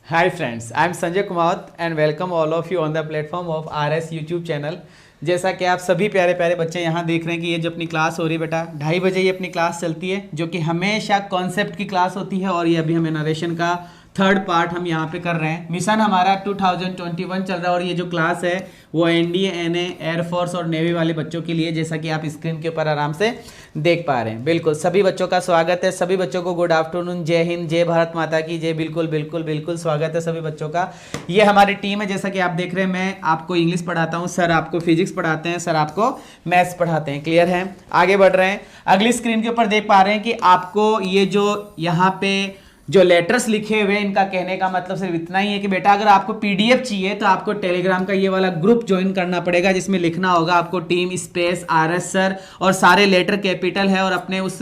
Hi friends, I am Sanjay Kumaut and welcome all of you on the platform of RS YouTube channel। जैसा कि आप सभी प्यारे प्यारे बच्चे यहाँ देख रहे हैं कि ये जो अपनी क्लास हो रही है बेटा 2:30 ये अपनी क्लास चलती है, जो कि हमेशा कॉन्सेप्ट की क्लास होती है। और ये अभी हमें नरेशन का थर्ड पार्ट हम यहाँ पे कर रहे हैं। मिशन हमारा 2021 चल रहा है और ये जो क्लास है वो एनडीए, एनए, एयरफोर्स और नेवी वाले बच्चों के लिए, जैसा कि आप स्क्रीन के ऊपर आराम से देख पा रहे हैं। बिल्कुल सभी बच्चों का स्वागत है। सभी बच्चों को गुड आफ्टरनून, जय हिंद, जय भारत माता की जय। बिल्कुल बिल्कुल बिल्कुल स्वागत है सभी बच्चों का। ये हमारी टीम है, जैसा कि आप देख रहे हैं। मैं आपको इंग्लिश पढ़ाता हूँ, सर आपको फिजिक्स पढ़ाते हैं, सर आपको मैथ्स पढ़ाते हैं। क्लियर है? आगे बढ़ रहे हैं। अगली स्क्रीन के ऊपर देख पा रहे हैं कि आपको ये जो यहाँ पे जो लेटर्स लिखे हुए हैं, इनका कहने का मतलब सिर्फ इतना ही है कि बेटा अगर आपको पीडीएफ चाहिए तो आपको टेलीग्राम का ये वाला ग्रुप ज्वाइन करना पड़ेगा, जिसमें लिखना होगा आपको टीम स्पेस आरएस सर और सारे लेटर कैपिटल है। और अपने उस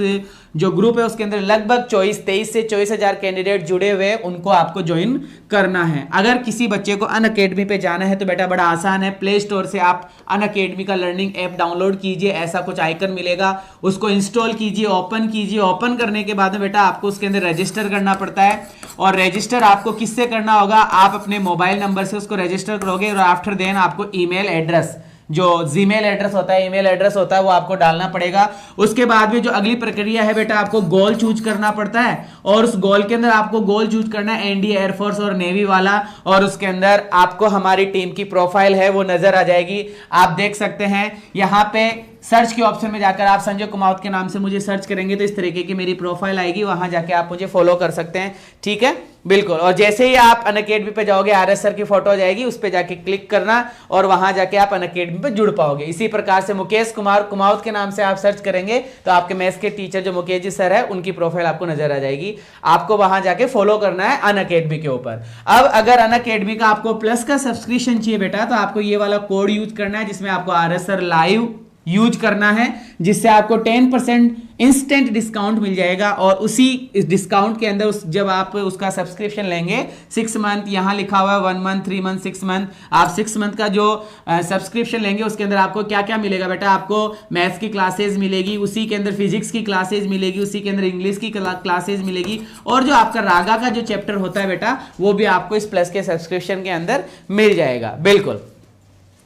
जो ग्रुप है उसके अंदर लगभग 23 से 24,000 कैंडिडेट जुड़े हुए हैं, उनको आपको ज्वाइन करना है। अगर किसी बच्चे को अनअकैडमी पे जाना है तो बेटा बड़ा आसान है, प्ले स्टोर से आप अनअकैडमी का लर्निंग ऐप डाउनलोड कीजिए। ऐसा कुछ आइकन मिलेगा, उसको इंस्टॉल कीजिए, ओपन कीजिए। ओपन करने के बाद में बेटा आपको उसके अंदर रजिस्टर करना पड़ता है। और रजिस्टर आपको किससे करना होगा? आप अपने मोबाइल नंबर से उसको रजिस्टर करोगे और आफ्टर देन आपको ईमेल एड्रेस, जो जीमेल एड्रेस होता है, ईमेल एड्रेस होता है, वो आपको डालना पड़ेगा। उसके बाद में जो अगली प्रक्रिया है बेटा, आपको गोल चूज करना पड़ता है। और उस गोल के अंदर आपको गोल चूज करना है एनडीए, एयरफोर्स और नेवी वाला। और उसके अंदर आपको हमारी टीम की प्रोफाइल है वो नजर आ जाएगी। आप देख सकते हैं यहाँ पे सर्च के ऑप्शन में जाकर आप संजय कुमावत के नाम से मुझे सर्च करेंगे तो इस तरीके की मेरी प्रोफाइल आएगी, वहां जाके आप मुझे फॉलो कर सकते हैं। ठीक है, बिल्कुल। और जैसे ही आप अनअकैडमी पे जाओगे, आरएस सर की फोटो आ जाएगी, उस पे जाके क्लिक करना और वहां जाके आप अनअकैडमी पे जुड़ पाओगे। इसी प्रकार से मुकेश कुमार कुमावत के नाम से आप सर्च करेंगे तो आपके मैथ्स के टीचर जो मुकेश जी सर है, उनकी प्रोफाइल आपको नजर आ जाएगी। आपको वहां जाके फॉलो करना है अनअकैडमी के ऊपर। अब अगर अनअकैडमी का आपको प्लस का सब्सक्रिप्शन चाहिए बेटा, तो आपको ये वाला कोड यूज करना है, जिसमें आपको आरएस सर लाइव यूज करना है, जिससे आपको 10% इंस्टेंट डिस्काउंट मिल जाएगा। और उसी डिस्काउंट के अंदर जब आप उसका सब्सक्रिप्शन लेंगे 6 मंथ, यहां लिखा हुआ है 1 मंथ, 3 मंथ, 6 मंथ, आप 6 मंथ का जो सब्सक्रिप्शन लेंगे उसके अंदर आपको क्या क्या मिलेगा बेटा? आपको मैथ्स की क्लासेज मिलेगी, उसी के अंदर फिजिक्स की क्लासेज मिलेगी, उसी के अंदर इंग्लिश की क्लासेज मिलेगी। और जो आपका रागा का जो चैप्टर होता है बेटा, वो भी आपको इस प्लस के सब्सक्रिप्शन के अंदर मिल जाएगा। बिल्कुल,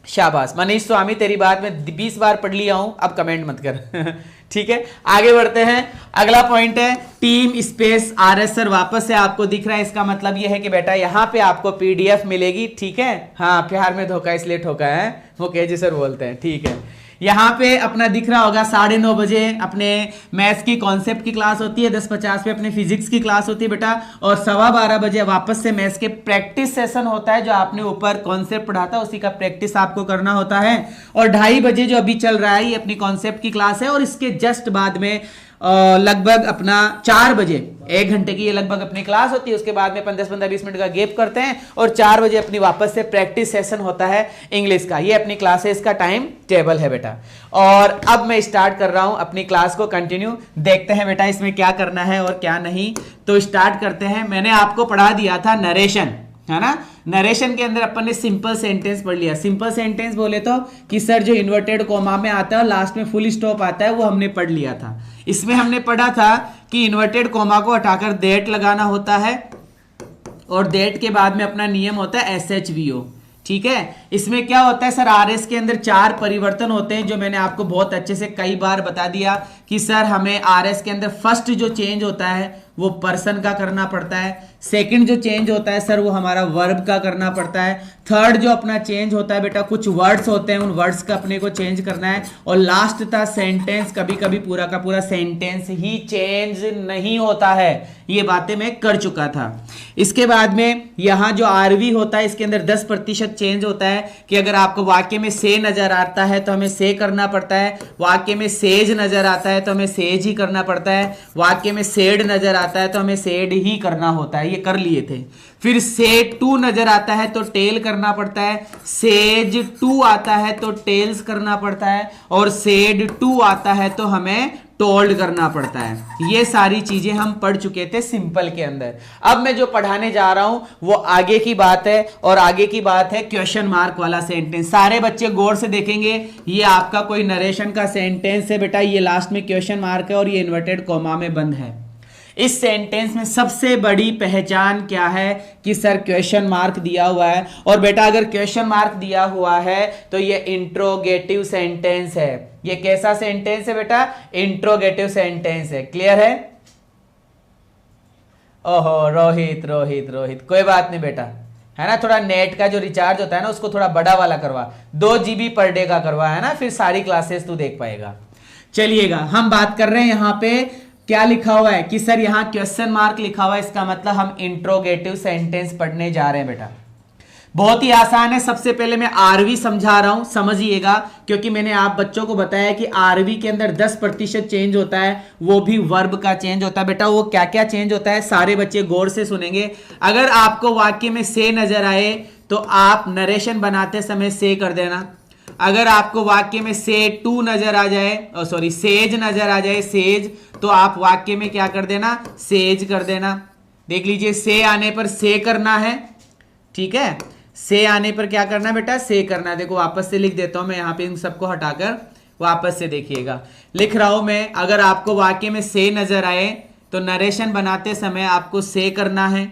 शाबाश मनीष स्वामी, तेरी बात मैं 20 बार पढ़ लिया हूं, अब कमेंट मत कर। ठीक है, आगे बढ़ते हैं। अगला पॉइंट है टीम स्पेस आरएस सर। वापस से आपको दिख रहा है, इसका मतलब यह है कि बेटा यहां पे आपको पीडीएफ मिलेगी। ठीक है, हाँ, प्यार में धोखा इसलिए ठोका है, मुकेश जी सर बोलते हैं। ठीक है, यहाँ पे अपना दिख रहा होगा 9:30 बजे अपने मैथ्स की कॉन्सेप्ट की क्लास होती है, 10:50 पे अपने फिजिक्स की क्लास होती है बेटा, और 12:15 बजे वापस से मैथ्स के प्रैक्टिस सेशन होता है। जो आपने ऊपर कॉन्सेप्ट पढ़ा था उसी का प्रैक्टिस आपको करना होता है। और 2:30 बजे जो अभी चल रहा है ये अपनी कॉन्सेप्ट की क्लास है। और इसके जस्ट बाद में लगभग अपना 4 बजे 1 घंटे की ये लगभग अपनी क्लास होती है। उसके बाद में 10-15-20 मिनट का गैप करते हैं और 4 बजे अपनी वापस से प्रैक्टिस सेशन होता है इंग्लिश का। ये अपनी क्लासेस का टाइम टेबल है बेटा। और अब मैं स्टार्ट कर रहा हूं अपनी क्लास को कंटिन्यू। देखते हैं बेटा इसमें क्या करना है और क्या नहीं, तो स्टार्ट करते हैं। मैंने आपको पढ़ा दिया था नरेशन, है ना? नरेशन के अंदर अपन ने सिंपल सेंटेंस पढ़ लिया। सिंपल सेंटेंस बोले तो कि सर जो इन्वर्टेड कॉमा में आता है और लास्ट में फुल स्टॉप आता है, वो हमने पढ़ लिया था। इसमें हमने पढ़ा था कि इन्वर्टेड कॉमा को हटाकर दैट लगाना होता है और दैट के बाद में अपना नियम होता है SHVO। ठीक है, इसमें क्या होता है सर, आरएस के अंदर 4 परिवर्तन होते हैं, जो मैंने आपको बहुत अच्छे से कई बार बता दिया कि सर हमें आरएस के अंदर फर्स्ट जो चेंज होता है वो पर्सन का करना पड़ता है। सेकंड जो चेंज होता है सर वो हमारा वर्ब का करना पड़ता है। थर्ड जो अपना चेंज होता है बेटा, कुछ वर्ड्स होते हैं, उन वर्ड्स का अपने को चेंज करना है। और लास्ट था सेंटेंस। कभी कभी पूरा का पूरा सेंटेंस ही चेंज नहीं होता है, ये बातें मैं कर चुका था। इसके बाद में यहां जो आरवी होता है इसके अंदर 10% चेंज होता है कि अगर आपको वाक्य में से नजर आता है तो हमें से करना पड़ता है, वाक्य में सेज नजर आता है तो हमें सेज ही करना पड़ता है, वाक्य में सेड नजर आता है तो हमें सेड ही करना होता है, ये कर लिए थे। फिर सेड टू नजर आता है तो टेल करना पड़ता है, सेज टू आता है तो टेल्स करना पड़ता है, और सेड टू आता है तो हमें टोल्ड करना पड़ता है। ये सारी चीजें हम पढ़ चुके थे सिंपल के अंदर। अब मैं जो पढ़ाने जा रहा हूं वो आगे की बात है, और आगे की बात है क्वेश्चन मार्क वाला सेंटेंस। सारे बच्चे गौर से देखेंगे, ये आपका कोई नरेशन का सेंटेंस है बेटा, ये लास्ट में क्वेश्चन मार्क है और ये इन्वर्टेड कॉमा में बंद है। इस सेंटेंस में सबसे बड़ी पहचान क्या है कि सर क्वेश्चन मार्क दिया हुआ है, और बेटा अगर क्वेश्चन मार्क दिया हुआ है तो ये इंट्रोगेटिव सेंटेंस है। ये कैसा सेंटेंस है बेटा? इंट्रोगेटिव सेंटेंस है। क्लियर है? ओहो रोहित रोहित रोहित, कोई बात नहीं बेटा, है ना, थोड़ा नेट का जो रिचार्ज होता है ना उसको थोड़ा बड़ा वाला करवा, 2 GB पर डे का करवा, है ना, फिर सारी क्लासेस तू देख पाएगा। चलिएगा, हम बात कर रहे हैं यहाँ पे क्या लिखा हुआ है कि सर यहाँ क्वेश्चन मार्क लिखा हुआ है, इसका मतलब हम इंट्रोगेटिव सेंटेंस पढ़ने जा रहे हैं बेटा। बहुत ही आसान है। सबसे पहले मैं आरवी समझा रहा हूं, समझिएगा, क्योंकि मैंने आप बच्चों को बताया कि आरवी के अंदर 10% चेंज होता है, वो भी वर्ब का चेंज होता है। बेटा वो क्या क्या चेंज होता है सारे बच्चे गौर से सुनेंगे। अगर आपको वाक्य में से नजर आए तो आप नरेशन बनाते समय से कर देना। अगर आपको वाक्य में से टू नजर आ जाए, सॉरी सेज नजर आ जाए, सेज, तो आप वाक्य में क्या कर देना? सेज कर देना। देख लीजिए, से आने पर से करना है, ठीक है, से आने पर क्या करना बेटा? से करना। देखो वापस से लिख देता हूं मैं यहाँ पे, इन सबको हटाकर वापस से देखिएगा, लिख रहा हूं मैं। अगर आपको वाक्य में से नजर आए तो नरेशन बनाते समय आपको से करना है।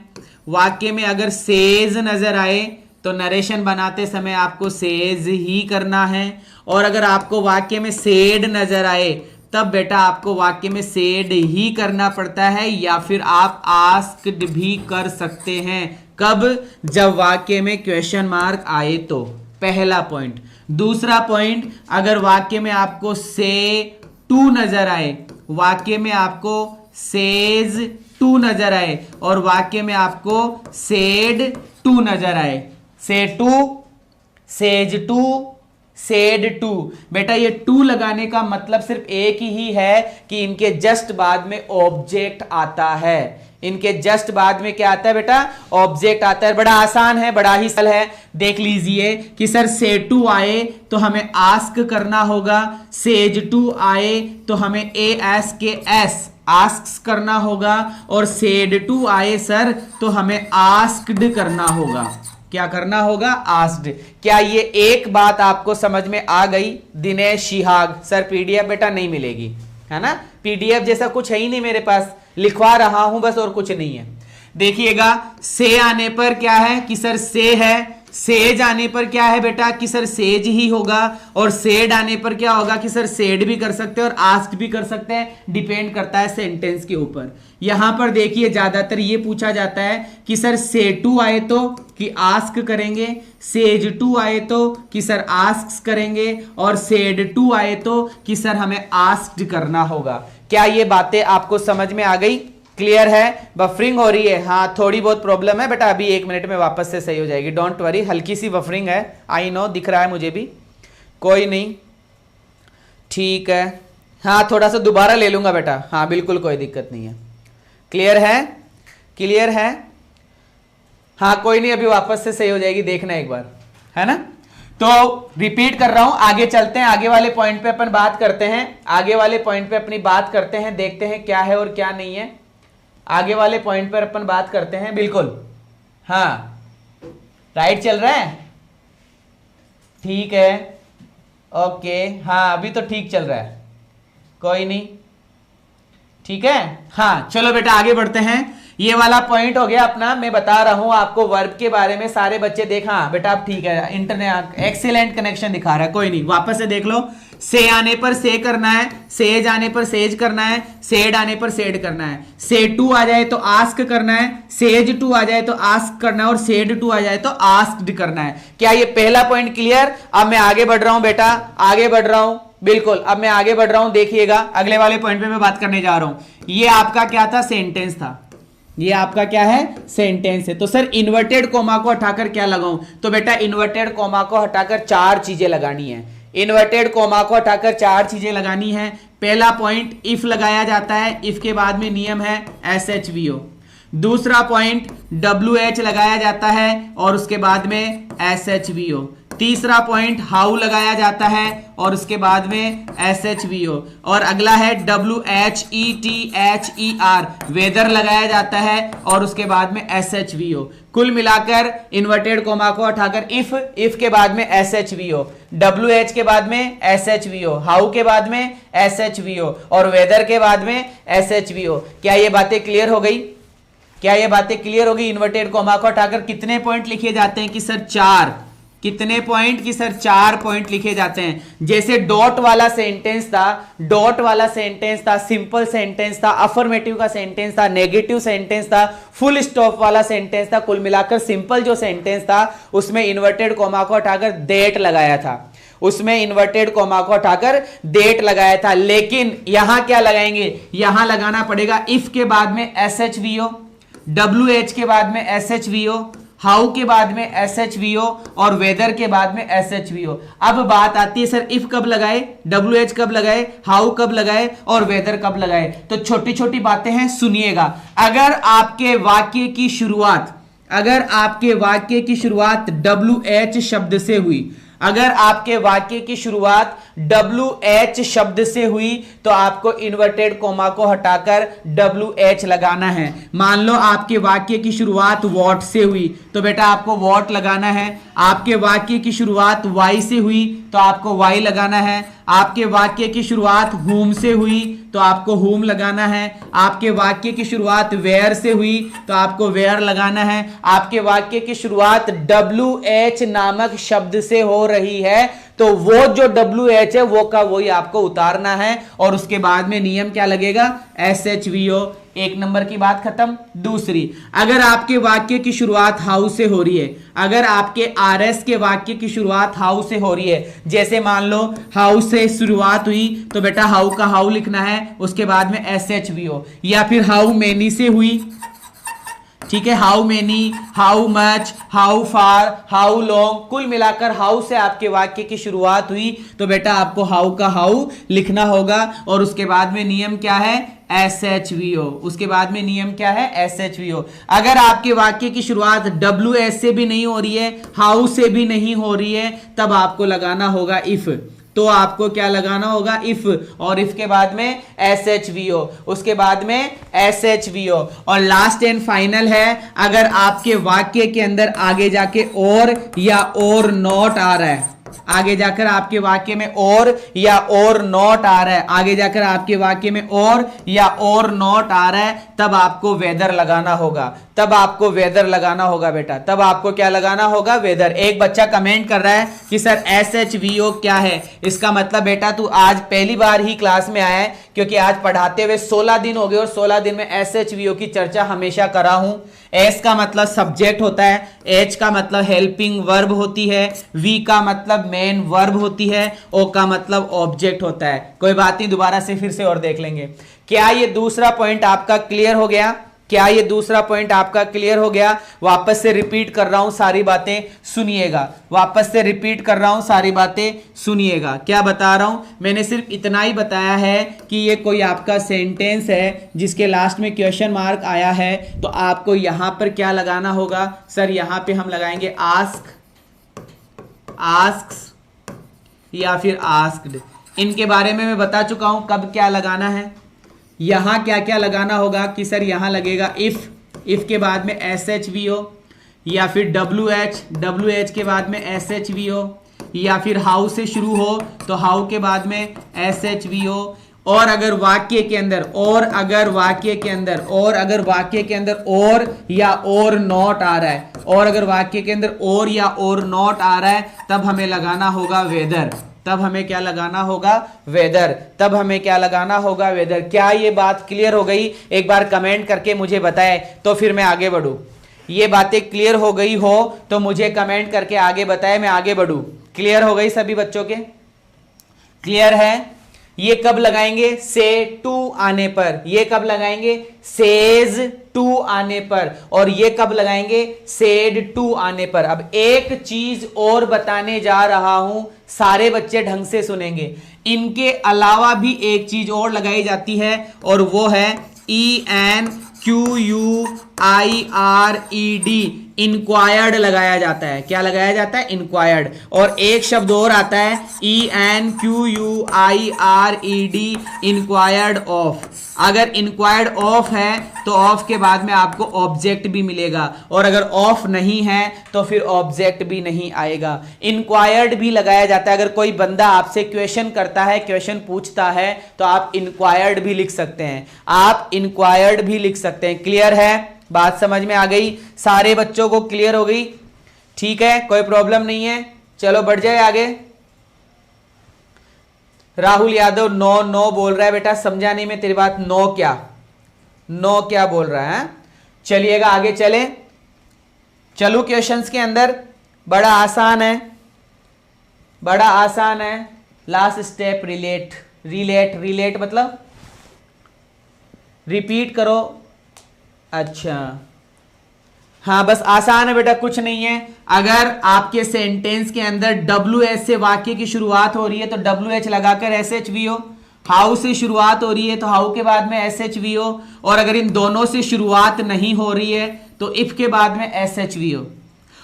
वाक्य में अगर सेज नजर आए तो नरेशन बनाते समय आपको सेज ही करना है। और अगर आपको वाक्य में सेड नजर आए तब बेटा आपको वाक्य में सेड ही करना पड़ता है, या फिर आप आस्क्ड भी कर सकते हैं। कब? जब वाक्य में क्वेश्चन मार्क आए तो। पहला पॉइंट। दूसरा पॉइंट, अगर वाक्य में आपको से टू नजर आए, वाक्य में आपको सेज टू नजर आए और वाक्य में आपको सेड टू नजर आए, say to, says to, said to, बेटा ये टू लगाने का मतलब सिर्फ एक ही है कि इनके जस्ट बाद में ऑब्जेक्ट आता है। इनके जस्ट बाद में क्या आता है बेटा? ऑब्जेक्ट आता है। बड़ा आसान है, बड़ा ही सरल है। देख लीजिए कि सर से टू आए तो हमें आस्क करना होगा, सेज टू आए तो हमें ASK आस्क करना होगा, और सेड टू आए सर तो हमें आस्क्ड करना होगा। क्या करना होगा? आस्क्ड। क्या ये एक बात आपको समझ में आ गई? दिनेश शिहाग सर PDF बेटा नहीं मिलेगी, है ना, PDF जैसा कुछ है ही नहीं मेरे पास, लिखवा रहा हूं बस और कुछ नहीं है। देखिएगा, से आने पर क्या है कि सर से है, सेज आने पर क्या है बेटा कि सर सेज ही होगा, और सेड आने पर क्या होगा कि सर सेड भी कर सकते हैं और आस्क्ड भी कर सकते हैं, डिपेंड करता है सेंटेंस के ऊपर। यहां पर देखिए ज्यादातर ये पूछा जाता है कि सर से टू आए तो कि आस्क करेंगे, सेज टू आए तो कि सर आस्क करेंगे, और सेड टू आए तो कि सर हमें आस्क्ड करना होगा। क्या ये बातें आपको समझ में आ गई? क्लियर है? बफरिंग हो रही है? हाँ थोड़ी बहुत प्रॉब्लम है बेटा, अभी 1 मिनट में वापस से सही हो जाएगी, डोंट वरी। हल्की सी बफरिंग है, आई नो, दिख रहा है मुझे भी, कोई नहीं, ठीक है। हाँ थोड़ा सा दोबारा ले लूंगा बेटा, हाँ बिल्कुल कोई दिक्कत नहीं है। क्लियर है? क्लियर है? हाँ कोई नहीं, अभी वापस से सही हो जाएगी, देखना एक बार, है ना। तो रिपीट कर रहा हूं, आगे चलते हैं, आगे वाले पॉइंट पे अपन बात करते हैं, आगे वाले पॉइंट पे अपनी बात करते हैं, देखते हैं क्या है और क्या नहीं है। आगे वाले पॉइंट पर अपन बात करते हैं, बिल्कुल। हाँ राइट चल रहा है, ठीक है, ओके, हाँ अभी तो ठीक चल रहा है, कोई नहीं, ठीक है। हाँ चलो बेटा आगे बढ़ते हैं। ये वाला पॉइंट हो गया अपना, मैं बता रहा हूं आपको वर्ब के बारे में, सारे बच्चे देखा बेटा, आप ठीक है, इंटरनेट एक्सीलेंट कनेक्शन दिखा रहा है, कोई नहीं, वापस से देख लो। से आने पर से करना है, सेज आने पर सेज करना है, सेड आने पर सेड करना है, से टू आ जाए तो आस्क करना है, सेज टू आ जाए तो आस्क करना है, और सेड टू आ जाए तो आस्क्ड करना है। क्या ये पहला पॉइंट क्लियर? अब मैं आगे बढ़ रहा हूं बेटा, आगे बढ़ रहा हूं, बिल्कुल, अब मैं आगे बढ़ रहा हूं, देखिएगा अगले वाले पॉइंट पे मैं बात करने जा रहा हूं। ये आपका क्या था? सेंटेंस था। ये आपका क्या है? सेंटेंस है। तो सर इन्वर्टेड कोमा को हटाकर क्या लगाऊं? तो बेटा इन्वर्टेड कोमा को हटाकर 4 चीजें लगानी है। इन्वर्टेड कोमा को हटाकर 4 चीजें लगानी है। पहला पॉइंट इफ लगाया जाता है, इफ के बाद में नियम है SHVO। दूसरा पॉइंट WH लगाया जाता है और उसके बाद में SHVO। तीसरा पॉइंट हाउ लगाया जाता है और उसके बाद में SHVO। और अगला है WHETHER, वेदर लगाया जाता है और उसके बाद में SHVO। कुल मिलाकर इन्वर्टेड कोमा को हटाकर इफ के बाद में SHVO, WH के बाद में SHVO, हाउ के बाद में SHVO और वेदर के बाद में SHVO। क्या ये बातें क्लियर हो गई? क्या ये बातें क्लियर होगी? इन्वर्टेड कोमा को हटाकर कितने पॉइंट लिखे जाते हैं कि सर 4। कितने पॉइंट की सर 4 पॉइंट लिखे जाते हैं। जैसे डॉट वाला सेंटेंस था, डॉट वाला सेंटेंस था, सिंपल सेंटेंस था, अफर्मेटिव का सेंटेंस था, नेगेटिव सेंटेंस था, फुल स्टॉप वाला सेंटेंस था। कुल मिलाकर सिंपल जो सेंटेंस था उसमें इन्वर्टेड कोमा को हटाकर दैट लगाया था, उसमें इन्वर्टेड कोमा को हटाकर दैट लगाया था। लेकिन यहां क्या लगाएंगे? यहां लगाना पड़ेगा इफ के बाद में SHVO, WH के बाद में SHVO, हाउ के बाद में SHVO और वेदर के बाद में SHVO। अब बात आती है सर इफ कब लगाए, WH कब लगाए, हाउ कब लगाए और वेदर कब लगाए। तो छोटी छोटी बातें हैं, सुनिएगा। अगर आपके वाक्य की शुरुआत WH शब्द से हुई, अगर आपके वाक्य की शुरुआत WH शब्द से हुई तो आपको इन्वर्टेड कोमा को हटाकर WH लगाना है। मान लो आपके वाक्य की शुरुआत वॉट से हुई तो बेटा आपको वॉट लगाना है। आपके वाक्य की शुरुआत Y से हुई तो आपको Y लगाना है। आपके वाक्य की शुरुआत whom से हुई तो आपको whom लगाना है। आपके वाक्य की शुरुआत where से हुई तो आपको where लगाना है। आपके वाक्य की शुरुआत WH नामक शब्द से हो रही है तो वो जो WH है वो का वही आपको उतारना है और उसके बाद में नियम क्या लगेगा? SHVO। एक नंबर की बात खत्म। दूसरी, अगर आपके वाक्य की शुरुआत हाउ से हो रही है, अगर आपके RS के वाक्य की शुरुआत हाउ से हो रही है, जैसे मान लो हाउ से शुरुआत हुई तो बेटा हाउ का हाउ लिखना है, उसके बाद में SHVO। या फिर हाउ मेनी से हुई, ठीक है, how many, how much, how far, how long, कुल मिलाकर हाउ से आपके वाक्य की शुरुआत हुई तो बेटा आपको हाउ का हाउ लिखना होगा और उसके बाद में नियम क्या है? SHVO। उसके बाद में नियम क्या है? SHVO। अगर आपके वाक्य की शुरुआत WH से भी नहीं हो रही है, हाउ से भी नहीं हो रही है, तब आपको लगाना होगा इफ। तो आपको क्या लगाना होगा? इफ, और इफ के बाद में SHVO, उसके बाद में SHVO। और लास्ट एंड फाइनल है, अगर आपके वाक्य के अंदर आगे जाके और या और नॉट आ रहा है, आगे जाकर आपके वाक्य में और या और नॉट आ रहा है, आगे जाकर आपके वाक्य में और या और नॉट आ रहा है, तब आपको वेदर लगाना होगा। तब आपको वेदर लगाना होगा बेटा, तब आपको क्या लगाना होगा? वेदर। एक बच्चा कमेंट कर रहा है कि सर SHVO क्या है? इसका मतलब बेटा तू आज पहली बार ही क्लास में आया है, क्योंकि आज पढ़ाते हुए 16 दिन हो गए और 16 दिन में SHVO की चर्चा हमेशा करा हूं। S का मतलब सब्जेक्ट होता है, H का मतलब हेल्पिंग वर्ब होती है, V का मतलब मेन वर्ब होती है, O का मतलब ऑब्जेक्ट होता है। कोई बात नहीं, दोबारा से फिर से और देख लेंगे। क्या ये दूसरा पॉइंट आपका क्लियर हो गया? क्या ये दूसरा पॉइंट आपका क्लियर हो गया? वापस से रिपीट कर रहा हूं, सारी बातें सुनिएगा। वापस से रिपीट कर रहा हूं, सारी बातें सुनिएगा। क्या बता रहा हूं? मैंने सिर्फ इतना ही बताया है कि ये कोई आपका सेंटेंस है जिसके लास्ट में क्वेश्चन मार्क आया है, तो आपको यहां पर क्या लगाना होगा? सर यहां पे हम लगाएंगे आस्क, आस्क्स या फिर आस्क्ड। इनके बारे में मैं बता चुका हूं कब क्या लगाना है। यहां क्या क्या लगाना होगा कि सर यहां लगेगा इफ के बाद में SHVO, या फिर WH के बाद में SHVO, या फिर हाउ से शुरू हो तो हाउ के बाद में SHVO। और अगर वाक्य के अंदर और या और नॉट आ रहा है, और अगर वाक्य के अंदर और या और नॉट आ रहा है, तब हमें लगाना होगा वेदर। तब हमें क्या लगाना होगा? वेदर। तब हमें क्या लगाना होगा? वेदर। क्या ये बात क्लियर हो गई? एक बार कमेंट करके मुझे बताएं तो फिर मैं आगे बढ़ूं। ये बातें क्लियर हो गई हो तो मुझे कमेंट करके आगे बताएं, मैं आगे बढ़ूं। क्लियर हो गई सभी बच्चों के? क्लियर है? ये कब लगाएंगे? से टू आने पर। ये कब लगाएंगे? सेज टू आने पर। और ये कब लगाएंगे? सेड टू आने पर। अब एक चीज और बताने जा रहा हूं, सारे बच्चे ढंग से सुनेंगे। इनके अलावा भी एक चीज और लगाई जाती है और वो है EN इंक्वायर्ड लगाया जाता है। क्या लगाया जाता है? इंक्वायर्ड। और एक शब्द और आता है ENQUIRED, इंक्वायर्ड ऑफ। अगर इंक्वायर्ड ऑफ है तो ऑफ के बाद में आपको ऑब्जेक्ट भी मिलेगा, और अगर ऑफ नहीं है तो फिर ऑब्जेक्ट भी नहीं आएगा। इंक्वायर्ड भी लगाया जाता है। अगर कोई बंदा आपसे क्वेश्चन करता है, क्वेश्चन पूछता है, तो आप इंक्वायर्ड भी लिख सकते हैं, आप इंक्वायर्ड भी लिख सकते हैं। क्लियर है? बात समझ में आ गई? सारे बच्चों को क्लियर हो गई? ठीक है, कोई प्रॉब्लम नहीं है। चलो बढ़ जाए आगे। राहुल यादव नो नो बोल रहा है। बेटा समझा नहीं मैं तेरी बात। नो क्या? नो क्या बोल रहा है? चलिएगा आगे चले। चलो क्वेश्चंस के अंदर बड़ा आसान है, बड़ा आसान है। Last step relate. रिलेट मतलब रिपीट करो। अच्छा हाँ, बस आसान है बेटा, कुछ नहीं है। अगर आपके सेंटेंस के अंदर WH से वाक्य की शुरुआत हो रही है तो WH लगाकर SHVO, हाउ से शुरुआत हो रही है तो हाउ के बाद में SHVO, और अगर इन दोनों से शुरुआत नहीं हो रही है तो इफ के बाद में SHVO।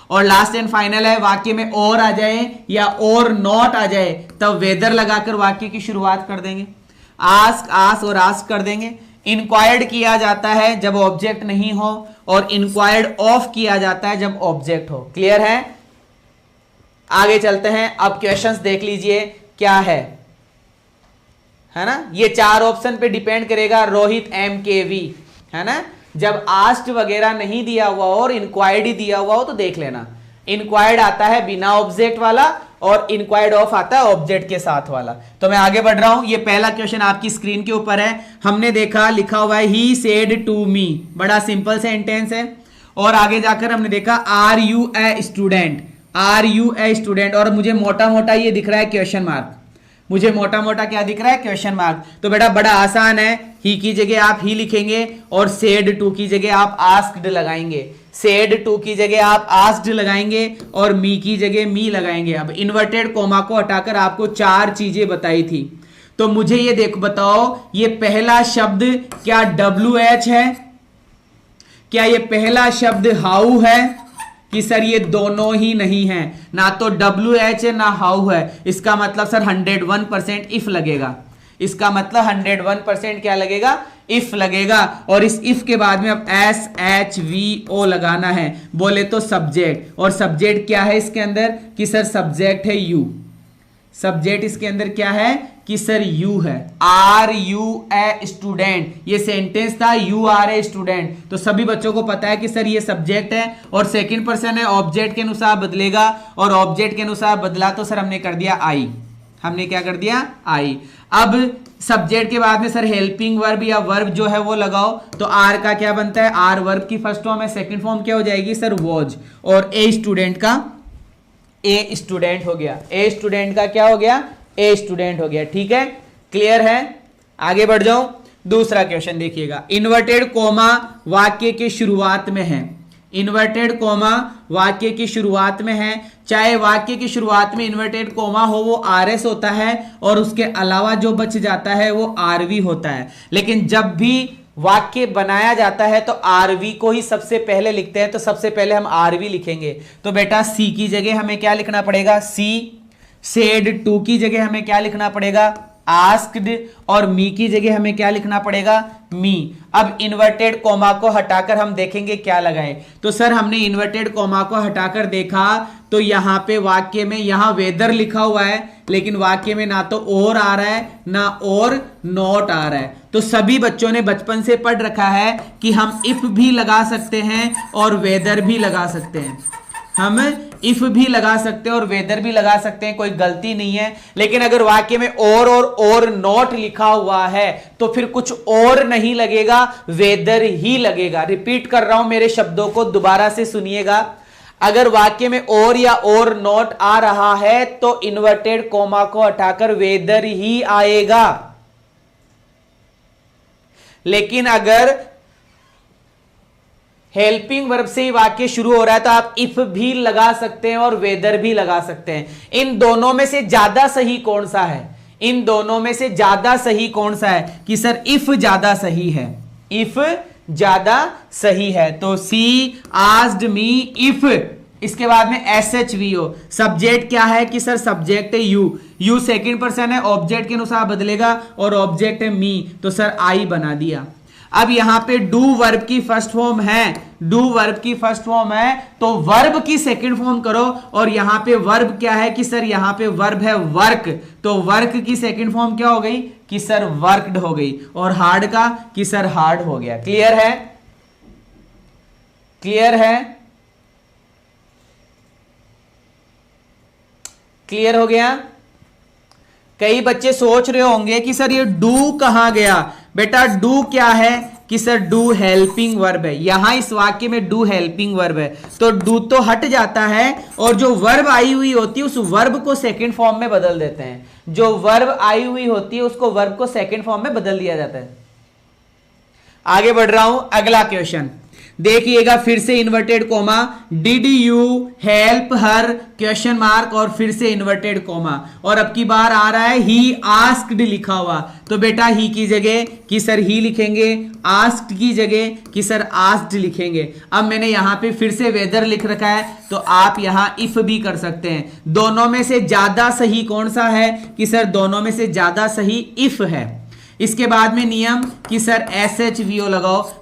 और लास्ट एंड फाइनल है, वाक्य में और आ जाए या और नॉट आ जाए तब वेदर लगाकर वाक्य की शुरुआत कर देंगे। आस्क, आस और आस्क कर देंगे। इंक्वायर्ड किया जाता है जब ऑब्जेक्ट नहीं हो, और इंक्वायर्ड ऑफ किया जाता है जब ऑब्जेक्ट हो। क्लियर है? आगे चलते हैं। अब क्वेश्चंस देख लीजिए क्या है ना। ये 4 ऑप्शन पे डिपेंड करेगा। रोहित MKV है ना। जब आस्ट वगैरह नहीं दिया हुआ और इंक्वायर्ड ही दिया हुआ हो तो देख लेना। इंक्वायर्ड आता है बिना ऑब्जेक्ट वाला, और इंक्वायर्ड ऑफ आता है ऑब्जेक्ट के साथ वाला। तो मैं आगे बढ़ रहा हूं। ये पहला क्वेश्चन आपकी स्क्रीन के ऊपर है। हमने देखा लिखा हुआ है ही सेड टू मी, बड़ा सिंपल सेंटेंस है। और आगे जाकर हमने देखा are you a student, are you a student, और मुझे मोटा मोटा ये दिख रहा है क्वेश्चन मार्क। मुझे मोटा मोटा क्या दिख रहा है? Question mark. तो बेटा बड़ा आसान है। ही की जगह आप ही लिखेंगे, और सेड टू की जगह आप आस्क्ड लगाएंगे। सेड टू की जगह आप आस्क्ड लगाएंगे, और मी की जगह मी लगाएंगे। अब इन्वर्टेड कोमा को हटाकर आपको 4 चीजें बताई थी। तो मुझे ये देखो, बताओ ये पहला शब्द क्या WH है? क्या ये पहला शब्द हाउ है? कि सर ये दोनों ही नहीं है, ना तो WH है ना हाउ है। इसका मतलब सर 101% इफ लगेगा। इसका मतलब 101% क्या लगेगा? इफ लगेगा। और इस इफ के बाद में अब SHVO लगाना है। बोले तो सब्जेक्ट, और सब्जेक्ट क्या है इसके अंदर? कि सर सब्जेक्ट है यू। सब्जेक्ट इसके अंदर क्या है? कि सर यू है। आर यू ए स्टूडेंट, ये सेंटेंस था यू आर ए स्टूडेंट। तो सभी बच्चों को पता है कि सर ये सब्जेक्ट है, और सेकंड पर्सन है, ऑब्जेक्ट के अनुसार बदलेगा, और ऑब्जेक्ट के अनुसार बदला तो सर हमने कर दिया आई। हमने क्या कर दिया? आई। अब सब्जेक्ट के बाद में सर हेल्पिंग वर्ब या वर्ब जो है वो लगाओ। तो आर का क्या बनता है? आर वर्ब की फर्स्ट फॉर्म है, सेकंड फॉर्म क्या हो जाएगी? Sir was. और ए स्टूडेंट का ए स्टूडेंट हो गया। ए स्टूडेंट का क्या हो गया? ए स्टूडेंट हो गया। ठीक है, क्लियर है? आगे बढ़ जाऊं। दूसरा क्वेश्चन देखिएगा। इन्वर्टेड कोमा वाक्य की शुरुआत में है। इन्वर्टेड कोमा वाक्य की शुरुआत में है। चाहे वाक्य की शुरुआत में इन्वर्टेड कोमा हो वो RS होता है, और उसके अलावा जो बच जाता है वो RV होता है। लेकिन जब भी वाक्य बनाया जाता है तो RV को ही सबसे पहले लिखते हैं। तो सबसे पहले हम RV लिखेंगे। तो बेटा C की जगह हमें क्या लिखना पड़ेगा? C। सेड टू की जगह हमें क्या लिखना पड़ेगा? आस्क्ड। और मी की जगह हमें क्या लिखना पड़ेगा? मी। अब इन्वर्टेड कोमा को हटाकर हम देखेंगे क्या लगाएं। तो सर हमने इन्वर्टेड कोमा को हटाकर देखा तो यहां पे वाक्य में यहां वेदर लिखा हुआ है, लेकिन वाक्य में ना तो और आ रहा है ना और नॉट आ रहा है। तो सभी बच्चों ने बचपन से पढ़ रखा है कि हम इफ भी लगा सकते हैं और वेदर भी लगा सकते हैं। हम इफ भी लगा सकते हैं और वेदर भी लगा सकते हैं, कोई गलती नहीं है। लेकिन अगर वाक्य में और नॉट लिखा हुआ है तो फिर कुछ और नहीं लगेगा, वेदर ही लगेगा। रिपीट कर रहा हूं, मेरे शब्दों को दोबारा से सुनिएगा। अगर वाक्य में और या और नॉट आ रहा है तो इन्वर्टेड कोमा को हटाकर वेदर ही आएगा। लेकिन अगर हेल्पिंग वर्ब से ही वाक्य शुरू हो रहा है तो आप इफ भी लगा सकते हैं और वेदर भी लगा सकते हैं। इन दोनों में से ज्यादा सही कौन सा है? इन दोनों में से ज्यादा सही कौन सा है? कि सर इफ ज्यादा सही है। इफ ज्यादा सही है। तो सी आस्क्ड मी इफ, इसके बाद में SHVO, सब्जेक्ट क्या है कि सर सब्जेक्ट है यू सेकंड पर्सन है, ऑब्जेक्ट के अनुसार बदलेगा और ऑब्जेक्ट है मी, तो सर आई बना दिया। अब यहां पे डू वर्ब की फर्स्ट फॉर्म है, डू वर्ब की फर्स्ट फॉर्म है तो वर्ब की सेकंड फॉर्म करो, और यहां पे वर्ब क्या है कि सर यहां पे वर्ब है वर्क, तो वर्क की सेकंड फॉर्म क्या हो गई कि सर वर्कड हो गई, और हार्ड का कि सर हार्ड हो गया। क्लियर है? क्लियर है? क्लियर हो गया? कई बच्चे सोच रहे होंगे कि सर ये डू कहां गया। बेटा डू क्या है कि सर डू हेल्पिंग वर्ब है, यहां इस वाक्य में डू हेल्पिंग वर्ब है, तो डू तो हट जाता है और जो वर्ब आई हुई होती है उस वर्ब को सेकंड फॉर्म में बदल देते हैं। जो वर्ब आई हुई होती है उसको वर्ब को सेकंड फॉर्म में बदल दिया जाता है। आगे बढ़ रहा हूं, अगला क्वेश्चन देखिएगा, फिर से inverted coma, did you help her question mark और फिर से इन्वर्टेड कोमा, और अब की बार आ रहा है ही आस्क्ड लिखा हुआ, तो बेटा ही की जगह कि सर ही लिखेंगे, आस्क्ड की जगह कि सर आस्क्ड लिखेंगे। अब मैंने यहां पे फिर से वेदर लिख रखा है तो आप यहां इफ भी कर सकते हैं। दोनों में से ज्यादा सही कौन सा है कि सर दोनों में से ज्यादा सही इफ है। इसके बाद में नियम कि सर SHVO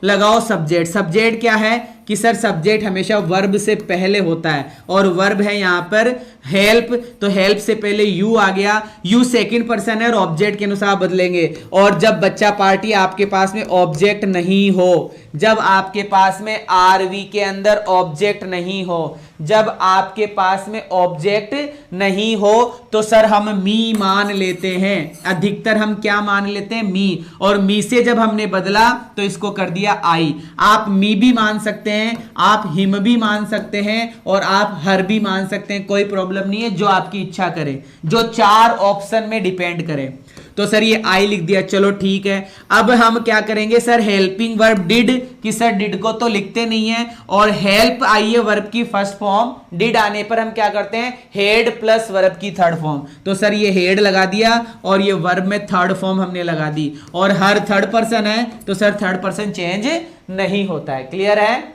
लगाओ सब्जेक्ट। सब्जेक्ट क्या है कि सर सब्जेक्ट हमेशा वर्ब से पहले होता है, और वर्ब है यहां पर हेल्प, तो हेल्प से पहले यू आ गया, यू सेकंड पर्सन है और ऑब्जेक्ट के अनुसार बदलेंगे। और जब बच्चा पार्टी आपके पास में ऑब्जेक्ट नहीं हो, जब आपके पास में RV के अंदर ऑब्जेक्ट नहीं हो, जब आपके पास में ऑब्जेक्ट नहीं हो तो सर हम मी मान लेते हैं। अधिकतर हम क्या मान लेते हैं? मी, और मी से जब हमने बदला तो इसको कर दिया आई। आप मी भी मान सकते हैं, आप हिम भी मान सकते हैं और आप हर भी मान सकते हैं, कोई प्रॉब्लम नहीं है, जो आपकी इच्छा करे, जो 4 ऑप्शन में डिपेंड करे। तो सर ये आई लिख दिया, चलो ठीक है। अब हम क्या करेंगे सर, हेल्पिंग वर्ब डिड, कि सर डिड को तो लिखते नहीं है, और हेल्प आई है वर्ब की फर्स्ट फॉर्म, डिड आने पर हम क्या करते हैं हेड प्लस वर्ब की थर्ड फॉर्म, तो सर ये हेड लगा दिया और ये वर्ब में थर्ड फॉर्म हमने लगा दी, और हर थर्ड पर्सन है तो सर थर्ड पर्सन चेंज नहीं होता है। क्लियर है?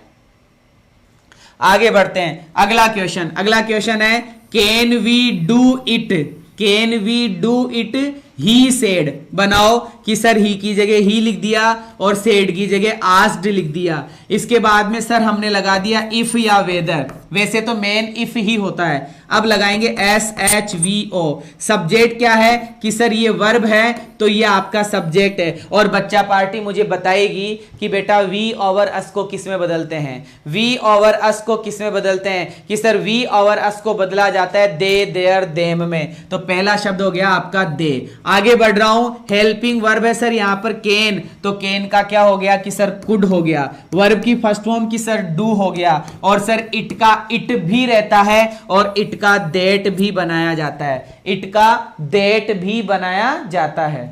आगे बढ़ते हैं, अगला क्वेश्चन। अगला क्वेश्चन है can we do it, can we do it he said. बनाओ कि सर ही की जगह ही लिख दिया और सेड की जगह आस्क्ड लिख दिया। इसके बाद में सर हमने लगा दिया इफ या वेदर, वैसे तो मेन इफ ही होता है। अब लगाएंगे SHVO। सब्जेक्ट क्या है कि सर ये वर्ब है तो ये आपका सब्जेक्ट है, और बच्चा पार्टी मुझे बताएगी कि बेटा वी ओवर अस को किस में बदलते हैं, वी ओवर अस को किस में बदलते हैं, कि सर वी ओवर अस को बदला जाता है दे देयर देम में। तो पहला शब्द हो गया आपका दे। आगे बढ़ रहा हूं, हेल्पिंग वर्ब है सर यहां पर केन, तो केन का क्या हो गया कि सर कुड हो गया। वर्ब की फर्स्ट फॉर्म की सर डू हो गया, और सर इट का इट भी रहता है और इट का देट भी बनाया जाता है, इट का देट भी बनाया जाता है।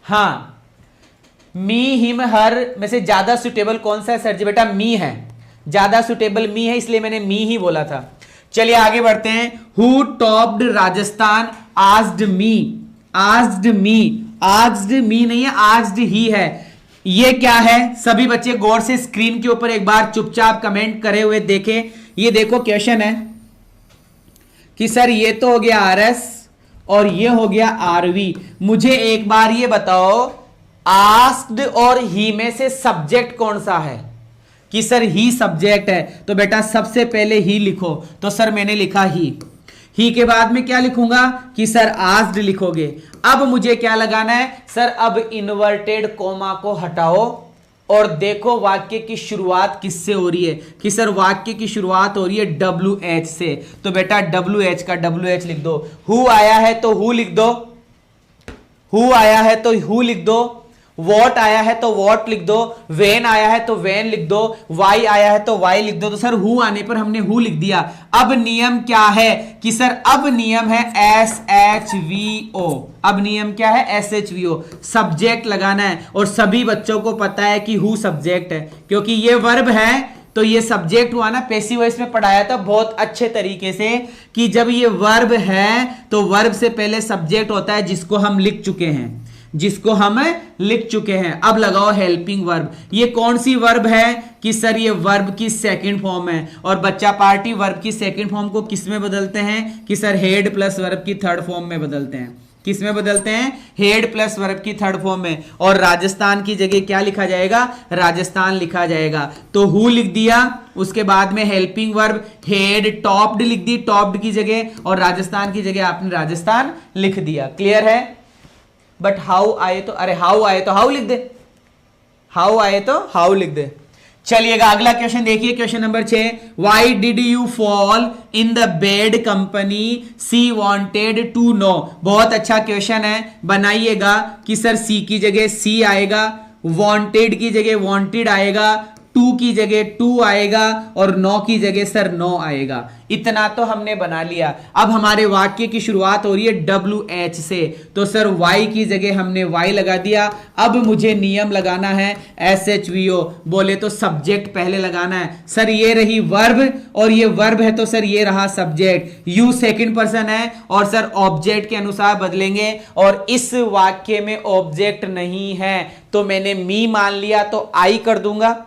हां, मी हिम हर में से ज्यादा सुटेबल कौन सा है सर जी? बेटा मी है, ज्यादा सुटेबल मी है, इसलिए मैंने मी ही बोला था। चलिए आगे बढ़ते हैं। Who topped Rajasthan asked me, asked me, asked me नहीं है, आस्क्ड ही है। ये क्या है? सभी बच्चे गौर से स्क्रीन के ऊपर एक बार चुपचाप कमेंट करे हुए देखें। ये देखो क्वेश्चन है कि सर ये तो हो गया RS और ये हो गया RV। मुझे एक बार ये बताओ आस्क्ड और ही में से सब्जेक्ट कौन सा है? कि सर ही सब्जेक्ट है, तो बेटा सबसे पहले ही लिखो, तो सर मैंने लिखा ही के बाद में क्या लिखूंगा कि सर आस्क्ड लिखोगे। अब मुझे क्या लगाना है सर, अब इन्वर्टेड कोमा को हटाओ और देखो वाक्य की शुरुआत किससे हो रही है, कि सर वाक्य की शुरुआत हो रही है WH से, तो बेटा WH का WH लिख दो। हु आया है तो हु लिख दो, हु आया है तो हु लिख दो, वॉट आया है तो वॉट लिख दो, वेन आया है तो वेन लिख दो, वाई आया है तो वाई लिख दो। तो सर हु आने पर हमने हु लिख दिया। अब नियम क्या है कि सर अब नियम है SHVO। अब नियम क्या है? SHVO, सब्जेक्ट लगाना है, और सभी बच्चों को पता है कि हु सब्जेक्ट है, क्योंकि ये वर्ब है तो ये सब्जेक्ट हुआ ना। पैसिव वॉइस में पढ़ाया था बहुत अच्छे तरीके से कि जब ये वर्ब है तो वर्ब से पहले सब्जेक्ट होता है जिसको हम लिख चुके हैं। जिसको हम लिख चुके हैं। अब लगाओ हेल्पिंग वर्ब। ये कौन सी वर्ब है कि सर ये वर्ब की सेकंड फॉर्म है, और बच्चा पार्टी वर्ब की सेकंड फॉर्म को किस में बदलते हैं कि सर हेड प्लस वर्ब की थर्ड फॉर्म में बदलते हैं। किस में बदलते हैं? हेड प्लस वर्ब की थर्ड फॉर्म में। और राजस्थान की जगह क्या लिखा जाएगा? राजस्थान लिखा जाएगा। तो हु लिख दिया, उसके बाद में हेल्पिंग वर्ब हेड, टॉप्ड लिख दी टॉप्ड की जगह, और राजस्थान की जगह आपने राजस्थान लिख दिया। क्लियर है? बट हाउ आए तो, अरे हाउ आए तो हाउ लिख दे, हाउ आए तो हाउ लिख दे। चलिएगा अगला क्वेश्चन देखिए, question number 6। Why did you fall in the bad company she wanted to know. बहुत अच्छा क्वेश्चन है, बनाइएगा कि सर सी की जगह सी आएगा, वांटेड की जगह वांटेड आएगा, टू की जगह टू आएगा, और नो की जगह सर नो आएगा। इतना तो हमने बना लिया। अब हमारे वाक्य की शुरुआत हो रही है WH से, तो सर Y की जगह हमने Y लगा दिया। अब मुझे नियम लगाना है SHVO, बोले तो सब्जेक्ट पहले लगाना है। सर ये रही वर्ब, और ये वर्ब है तो सर ये रहा सब्जेक्ट। यू सेकंड पर्सन है, और सर ऑब्जेक्ट के अनुसार बदलेंगे, और इस वाक्य में ऑब्जेक्ट नहीं है तो मैंने मी मान लिया तो आई कर दूंगा,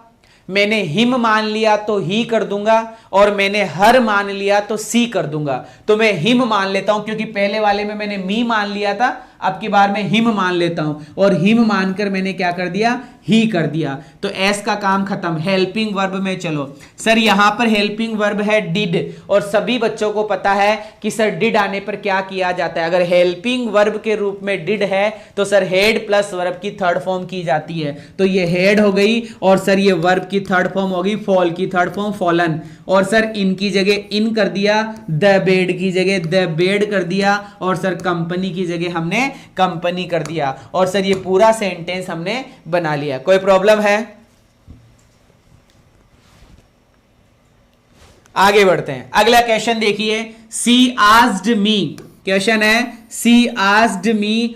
मैंने हिम मान लिया तो ही कर दूंगा, और मैंने हर मान लिया तो सी कर दूंगा। तो मैं हिम मान लेता हूं, क्योंकि पहले वाले में मैंने मी मान लिया था, अब की बार मैं हिम मान लेता हूं, और हिम मानकर मैंने क्या कर दिया? ही कर दिया। तो एस का काम खत्म। हेल्पिंग वर्ब में चलो। सर यहां पर हेल्पिंग वर्ब है डिड, और सभी बच्चों को पता है कि सर डिड आने पर क्या किया जाता है। अगर हेल्पिंग वर्ब के रूप में डिड है तो सर हेड प्लस वर्ब की थर्ड फॉर्म की जाती है। तो ये हेड हो गई, और सर ये वर्ब की थर्ड फॉर्म होगी फॉल की थर्ड फॉर्म फॉलन, और सर इनकी जगह इन कर दिया, द बेड की जगह द बेड कर दिया, और सर कंपनी की जगह हमने कंपनी कर दिया, और सर ये पूरा सेंटेंस हमने बना लिया। कोई प्रॉब्लम है? आगे बढ़ते हैं। अगला क्वेश्चन देखिए, सी आस्क्ड मी। क्वेश्चन है she asked me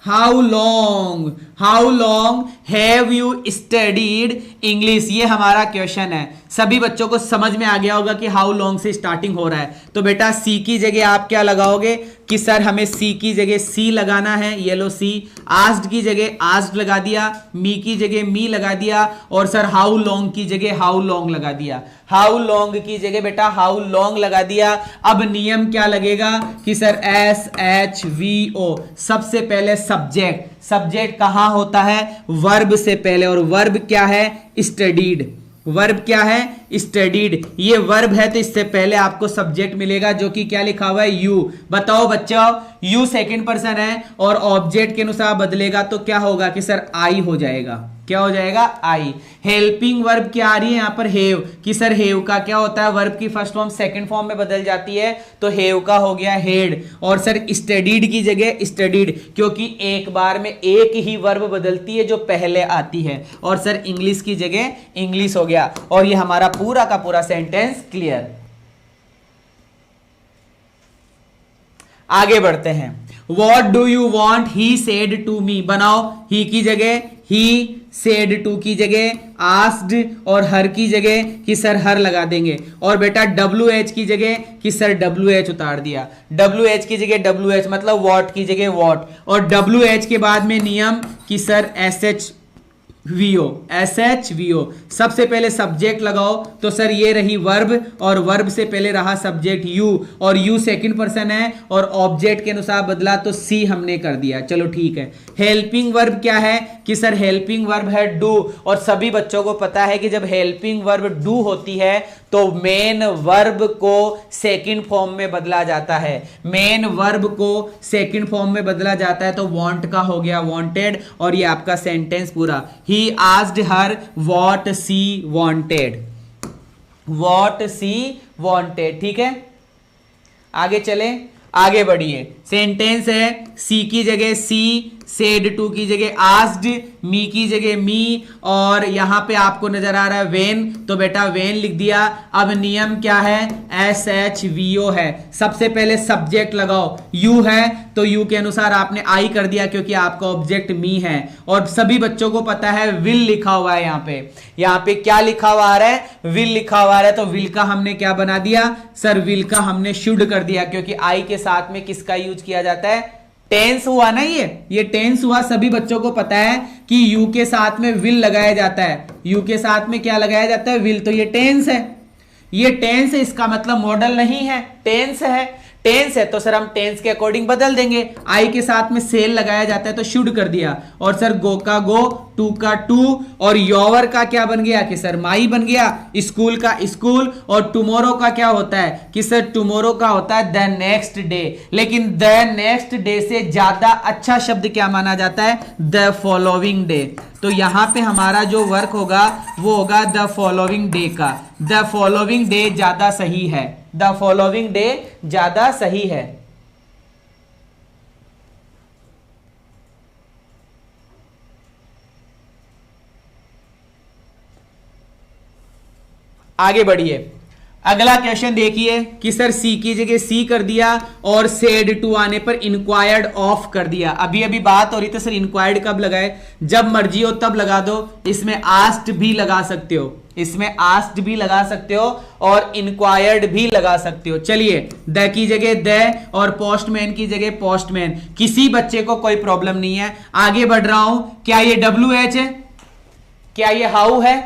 how long have you studied English. ये हमारा क्वेश्चन है। सभी बच्चों को समझ में आ गया होगा कि हाउ लॉन्ग से स्टार्टिंग हो रहा है। तो बेटा सी की जगह आप क्या लगाओगे कि सर हमें सी की जगह सी लगाना है, ये लो सी। आस्क्ड की जगह आस्क्ड लगा दिया, मी की जगह मी लगा दिया, और सर हाउ लॉन्ग की जगह हाउ लॉन्ग लगा दिया। हाउ लॉन्ग की जगह बेटा हाउ लॉन्ग लगा दिया। अब नियम क्या लगेगा कि सर SHVO, सबसे पहले सब्जेक्ट। सब्जेक्ट कहां होता है? वर्ब से पहले, और वर्ब क्या है? स्टडीड। वर्ब क्या है? स्टडीड। ये वर्ब है तो इससे पहले आपको सब्जेक्ट मिलेगा, जो कि क्या लिखा हुआ है? यू। बताओ बच्चों, यू सेकंड पर्सन है और ऑब्जेक्ट के अनुसार बदलेगा तो क्या होगा कि सर आई हो जाएगा। क्या हो जाएगा? आई। हेल्पिंग वर्ब क्या आ रही है यहां पर? हेव। कि सर हेव का क्या होता है? वर्ब की फर्स्ट फॉर्म सेकंड फॉर्म में बदल जाती है, तो हेव का हो गया हेड। और सर स्टडीड की जगह स्टडीड, क्योंकि एक बार में एक ही वर्ब बदलती है जो पहले आती है, और सर इंग्लिश की जगह इंग्लिश हो गया। और ये हमारा पूरा का पूरा सेंटेंस क्लियर। आगे बढ़ते हैं। What do you want? He said to me। बनाओ, ही की जगह ही, said to की जगह asked, और हर की जगह कि सर हर लगा देंगे। और बेटा WH की जगह कि सर WH उतार दिया। WH की जगह WH, मतलब what की जगह what, और WH के बाद में नियम कि सर SHVO। सबसे पहले सब्जेक्ट लगाओ, तो सर ये रही वर्ब, और वर्ब से पहले रहा सब्जेक्ट यू, और यू सेकंड पर्सन है, और ऑब्जेक्ट के अनुसार बदला तो सी हमने कर दिया। चलो ठीक है। हेल्पिंग वर्ब क्या है कि सर हेल्पिंग वर्ब है डू, और सभी बच्चों को पता है कि जब हेल्पिंग वर्ब डू होती है तो मेन वर्ब को सेकंड फॉर्म में बदला जाता है। मेन वर्ब को सेकंड फॉर्म में बदला जाता है, तो वांट का हो गया वांटेड, और ये आपका सेंटेंस पूरा। He asked her what she wanted। what she wanted। ठीक है, आगे चले, आगे बढ़िए। सेंटेंस है सी की जगह सी, सेड टू की जगह आस्क्ड, मी की जगह मी, और यहां पे आपको नजर आ रहा है वेन, तो बेटा वेन लिख दिया। अब नियम क्या है? SHVO है। सबसे पहले सब्जेक्ट लगाओ, यू है तो यू के अनुसार आपने आई कर दिया, क्योंकि आपका ऑब्जेक्ट मी है। और सभी बच्चों को पता है विल लिखा हुआ है यहाँ पे क्या लिखा हुआ आ रहा है? विल लिखा हुआ आ रहा है, तो विल का हमने क्या बना दिया? सर विल का हमने शुड कर दिया, क्योंकि आई के साथ में किसका यूज किया जाता है? टेंस हुआ ना, ये टेंस हुआ। सभी बच्चों को पता है कि यू के साथ में विल लगाया जाता है, यू के साथ में क्या लगाया जाता है, विल। तो ये टेंस है, ये टेंस है, इसका मतलब मॉडल नहीं है, टेंस है। टेंस है तो सर हम टेंस के अकॉर्डिंग बदल देंगे। आई के साथ में सेल लगाया जाता है तो शुड कर दिया, और सर गो का गो, टू का टू, और योवर का क्या बन गया कि सर माई बन गया, स्कूल का स्कूल, और टुमारो का क्या होता है कि सर टुमारो का होता है द नेक्स्ट डे। लेकिन द नेक्स्ट डे से ज्यादा अच्छा शब्द क्या माना जाता है, द फॉलोइंग डे। तो यहां पे हमारा जो वर्क होगा वो होगा द फॉलोइंग डे का। द फॉलोइंग डे ज्यादा सही है, द फॉलोइंग डे ज्यादा सही है। आगे बढ़िए, अगला क्वेश्चन देखिए कि सर सी की जगह सी कर दिया और सेड टू आने पर इंक्वायर्ड ऑफ कर दिया। अभी अभी बात हो रही थी सर इंक्वायर्ड कब लगाए, जब मर्जी हो तब लगा दो। इसमें आस्क्ड भी लगा सकते हो, इसमें आस्क्ड भी लगा सकते हो और इंक्वायर्ड भी लगा सकते हो। चलिए द की जगह द और पोस्टमैन की जगह पोस्टमैन, किसी बच्चे को कोई प्रॉब्लम नहीं है। आगे बढ़ रहा हूं, क्या ये WH है, क्या ये हाउ है,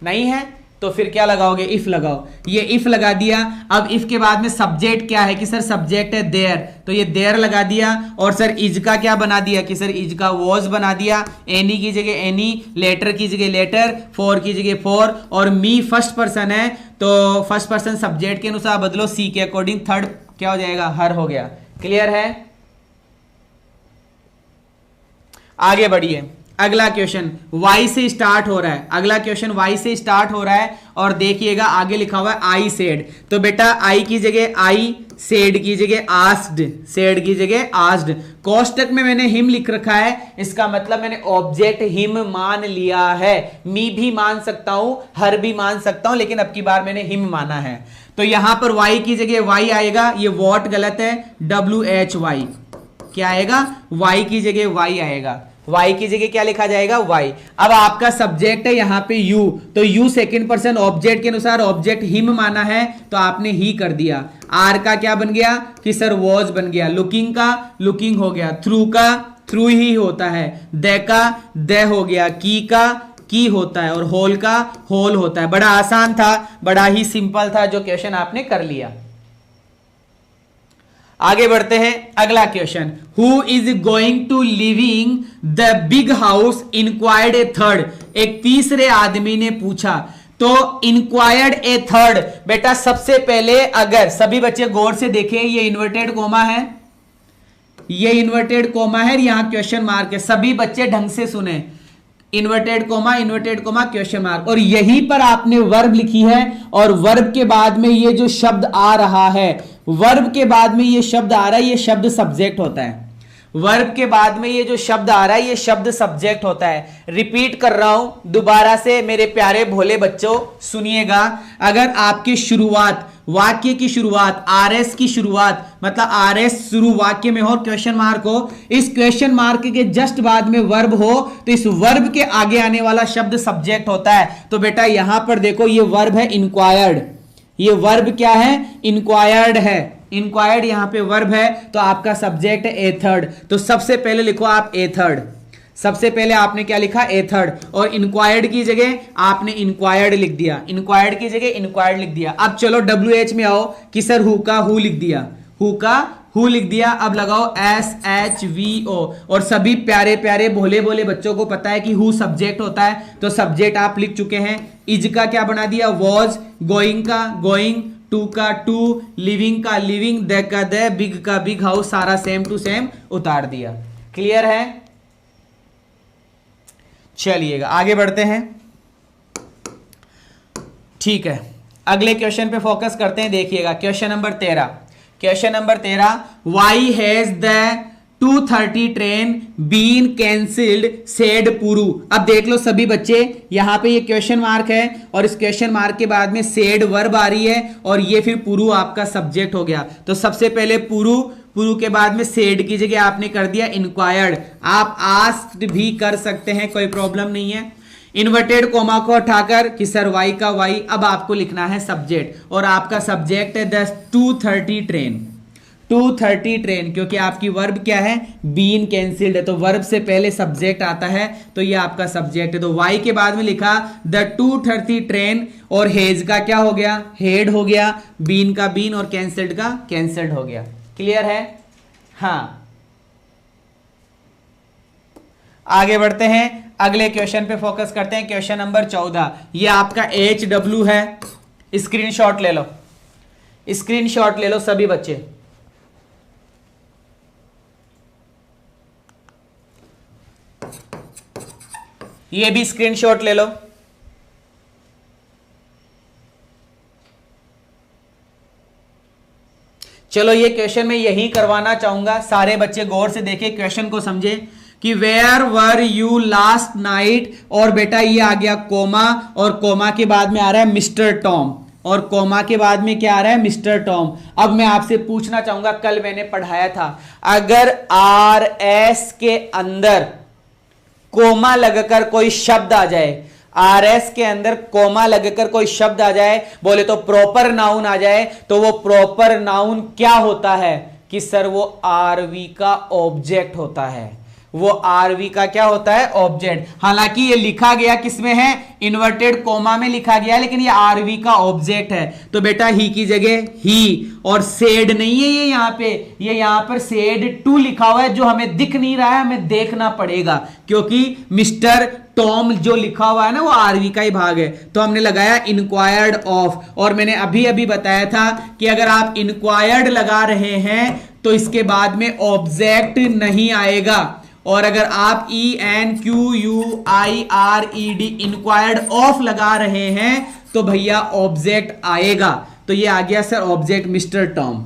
नहीं है, तो फिर क्या लगाओगे, इफ लगाओ। ये इफ लगा दिया। अब इफ के बाद में सब्जेक्ट क्या है कि सर सब्जेक्ट है देयर, तो ये देयर लगा दिया। और सर इज का क्या बना दिया कि सर इज का वॉज बना दिया। एनी की जगह एनी, लेटर की जगह लेटर, फॉर की जगह फॉर, और मी फर्स्ट पर्सन है तो फर्स्ट पर्सन सब्जेक्ट के अनुसार बदलो, सी के अकॉर्डिंग थर्ड क्या हो जाएगा, हर हो गया। क्लियर है। आगे बढ़िए, अगला क्वेश्चन वाई से स्टार्ट हो रहा है, अगला क्वेश्चन वाई से स्टार्ट हो रहा है और देखिएगा आगे लिखा हुआ है आई सेड। तो बेटा आई की जगह आई, सेड की जगह आस्क्ड, सेड की जगह आस्क्ड। कोष्टक में मैंने हिम लिख रखा है, इसका मतलब मैंने ऑब्जेक्ट हिम मान लिया है। मी भी मान सकता हूं, हर भी मान सकता हूं, लेकिन अब की बार मैंने हिम माना है। तो यहां पर वाई की जगह वाई आएगा, ये वॉट गलत है, WHY क्या आएगा, वाई की जगह वाई आएगा। y की जगह क्या लिखा जाएगा, y। अब आपका सब्जेक्ट है यहां पे u, तो u सेकंड पर्सन ऑब्जेक्ट के अनुसार ऑब्जेक्ट हिम माना है तो आपने ही कर दिया। r का क्या बन गया कि सर वॉज बन गया। लुकिंग का लुकिंग हो गया। थ्रू का थ्रू ही होता है। दे का दे हो गया। की का की होता है और होल का होल होता है। बड़ा आसान था, बड़ा ही सिंपल था जो क्वेश्चन आपने कर लिया। आगे बढ़ते हैं, अगला question, who is going to living the big house inquired a third. एक तीसरे आदमी ने पूछा, तो इंक्वायर्ड ए थर्ड। बेटा सबसे पहले अगर सभी बच्चे गौर से देखें, ये इन्वर्टेड कोमा है, ये इन्वर्टेड कोमा है, यहां क्वेश्चन मार्क है। सभी बच्चे ढंग से सुने, इन्वर्टेड कोमा क्वेश्चन मार्क, और यहीं पर आपने वर्ब लिखी है और वर्ब के बाद में ये जो शब्द आ रहा है, वर्ब के बाद में ये शब्द आ रहा है, ये शब्द सब्जेक्ट होता है। वर्ब के बाद में ये जो शब्द आ रहा है ये शब्द सब्जेक्ट होता है। रिपीट कर रहा हूं दोबारा से मेरे प्यारे भोले बच्चों, सुनिएगा। अगर आपकी शुरुआत, वाक्य की शुरुआत, RS की शुरुआत, मतलब RS शुरू वाक्य में हो, क्वेश्चन मार्क हो, इस क्वेश्चन मार्क के जस्ट बाद में वर्ब हो, तो इस वर्ब के आगे आने वाला शब्द सब्जेक्ट होता है। तो बेटा यहां पर देखो ये वर्ब है इंक्वायर्ड, ये वर्ब क्या है, इंक्वायर्ड है। इंक्वायर्ड यहां पे वर्ब है तो आपका सब्जेक्ट है ए थर्ड। तो सबसे पहले लिखो आप ए थर्ड, सबसे पहले आपने क्या लिखा, ए थर्ड, और इंक्वायर्ड की जगह आपने इंक्वायर्ड लिख दिया, इंक्वायर्ड की जगह इंक्वायर्ड लिख दिया। अब चलो WH में आओ कि सर हु का हु लिख दिया, हु का हु लिख दिया। अब लगाओ SHVO, और सभी प्यारे प्यारे भोले भोले बच्चों को पता है कि हु सब्जेक्ट होता है, तो सब्जेक्ट आप लिख चुके हैं। इज का क्या बना दिया, वॉज, गोइंग का गोइंग, टू का टू, लिविंग का लिविंग, द का द, बिग का बिग हाउस, सारा सेम टू सेम उतार दिया। क्लियर है। चलिएगा आगे बढ़ते हैं। ठीक है, अगले क्वेश्चन पे फोकस करते हैं। देखिएगा question number 13, question number 13, why has the 2:30 train been cancelled said Puru. अब देख लो सभी बच्चे, यहां पे ये क्वेश्चन मार्क है और इस क्वेश्चन मार्क के बाद में सेड वर्ब आ रही है और ये फिर पुरु आपका सब्जेक्ट हो गया। तो सबसे पहले पुरु, पुरु के बाद में सेड की जगह आपने कर दिया इंक्वायर्ड। आप आस्क्ड भी कर सकते हैं, कोई प्रॉब्लम नहीं है। इन्वर्टेड कोमा को हटाकर कि सर वाई का वाई, अब आपको लिखना है सब्जेक्ट, और आपका सब्जेक्ट है द 2:30 ट्रेन। 2:30 ट्रेन, क्योंकि आपकी वर्ब क्या है, बीन कैंसिल्ड है, तो वर्ब से पहले सब्जेक्ट आता है, तो ये आपका सब्जेक्ट है। तो वाई के बाद में लिखा द 2:30 ट्रेन, और हेज का क्या हो गया, हेड हो गया, बीन का बीन, और कैंसिल्ड का कैंसिल्ड हो गया। क्लियर है? हाँ, आगे बढ़ते हैं, अगले क्वेश्चन पे फोकस करते हैं। क्वेश्चन नंबर 14, ये आपका HW है, स्क्रीनशॉट ले लो, स्क्रीनशॉट ले लो सभी बच्चे। ये भी स्क्रीनशॉट ले लो। चलो ये क्वेश्चन मैं यही करवाना चाहूंगा, सारे बच्चे गौर से देखें, क्वेश्चन को समझे कि where were you last night, और बेटा ये आ गया कोमा, और कोमा के बाद में आ रहा है मिस्टर टॉम, और कोमा के बाद में क्या आ रहा है, मिस्टर टॉम। अब मैं आपसे पूछना चाहूंगा, कल मैंने पढ़ाया था, अगर RS के अंदर कोमा लगकर कोई शब्द आ जाए, RS के अंदर कोमा लगकर कोई शब्द आ जाए, बोले तो प्रॉपर नाउन आ जाए, तो वो प्रॉपर नाउन क्या होता है कि सर वो RV का ऑब्जेक्ट होता है, वो RV का क्या होता है, ऑब्जेक्ट। हालांकि ये लिखा गया किसमें है, इन्वर्टेड कोमा में लिखा गया, लेकिन ये RV का ऑब्जेक्ट है, तो बेटा ही की जगह ही, और सेड नहीं है ये यहाँ पे, ये यहाँ पर सेड टू लिखा हुआ है, जो हमें दिख नहीं रहा है, हमें देखना पड़ेगा, क्योंकि मिस्टर टॉम जो लिखा हुआ है ना वो RV का ही भाग है, तो हमने लगाया इंक्वायर्ड ऑफ। और मैंने अभी अभी बताया था कि अगर आप इंक्वायर्ड लगा रहे हैं तो इसके बाद में ऑब्जेक्ट नहीं आएगा, और अगर आप ENQUIRED इंक्वायर्ड ऑफ लगा रहे हैं तो भैया ऑब्जेक्ट आएगा। तो ये आ गया sir object mister Tom,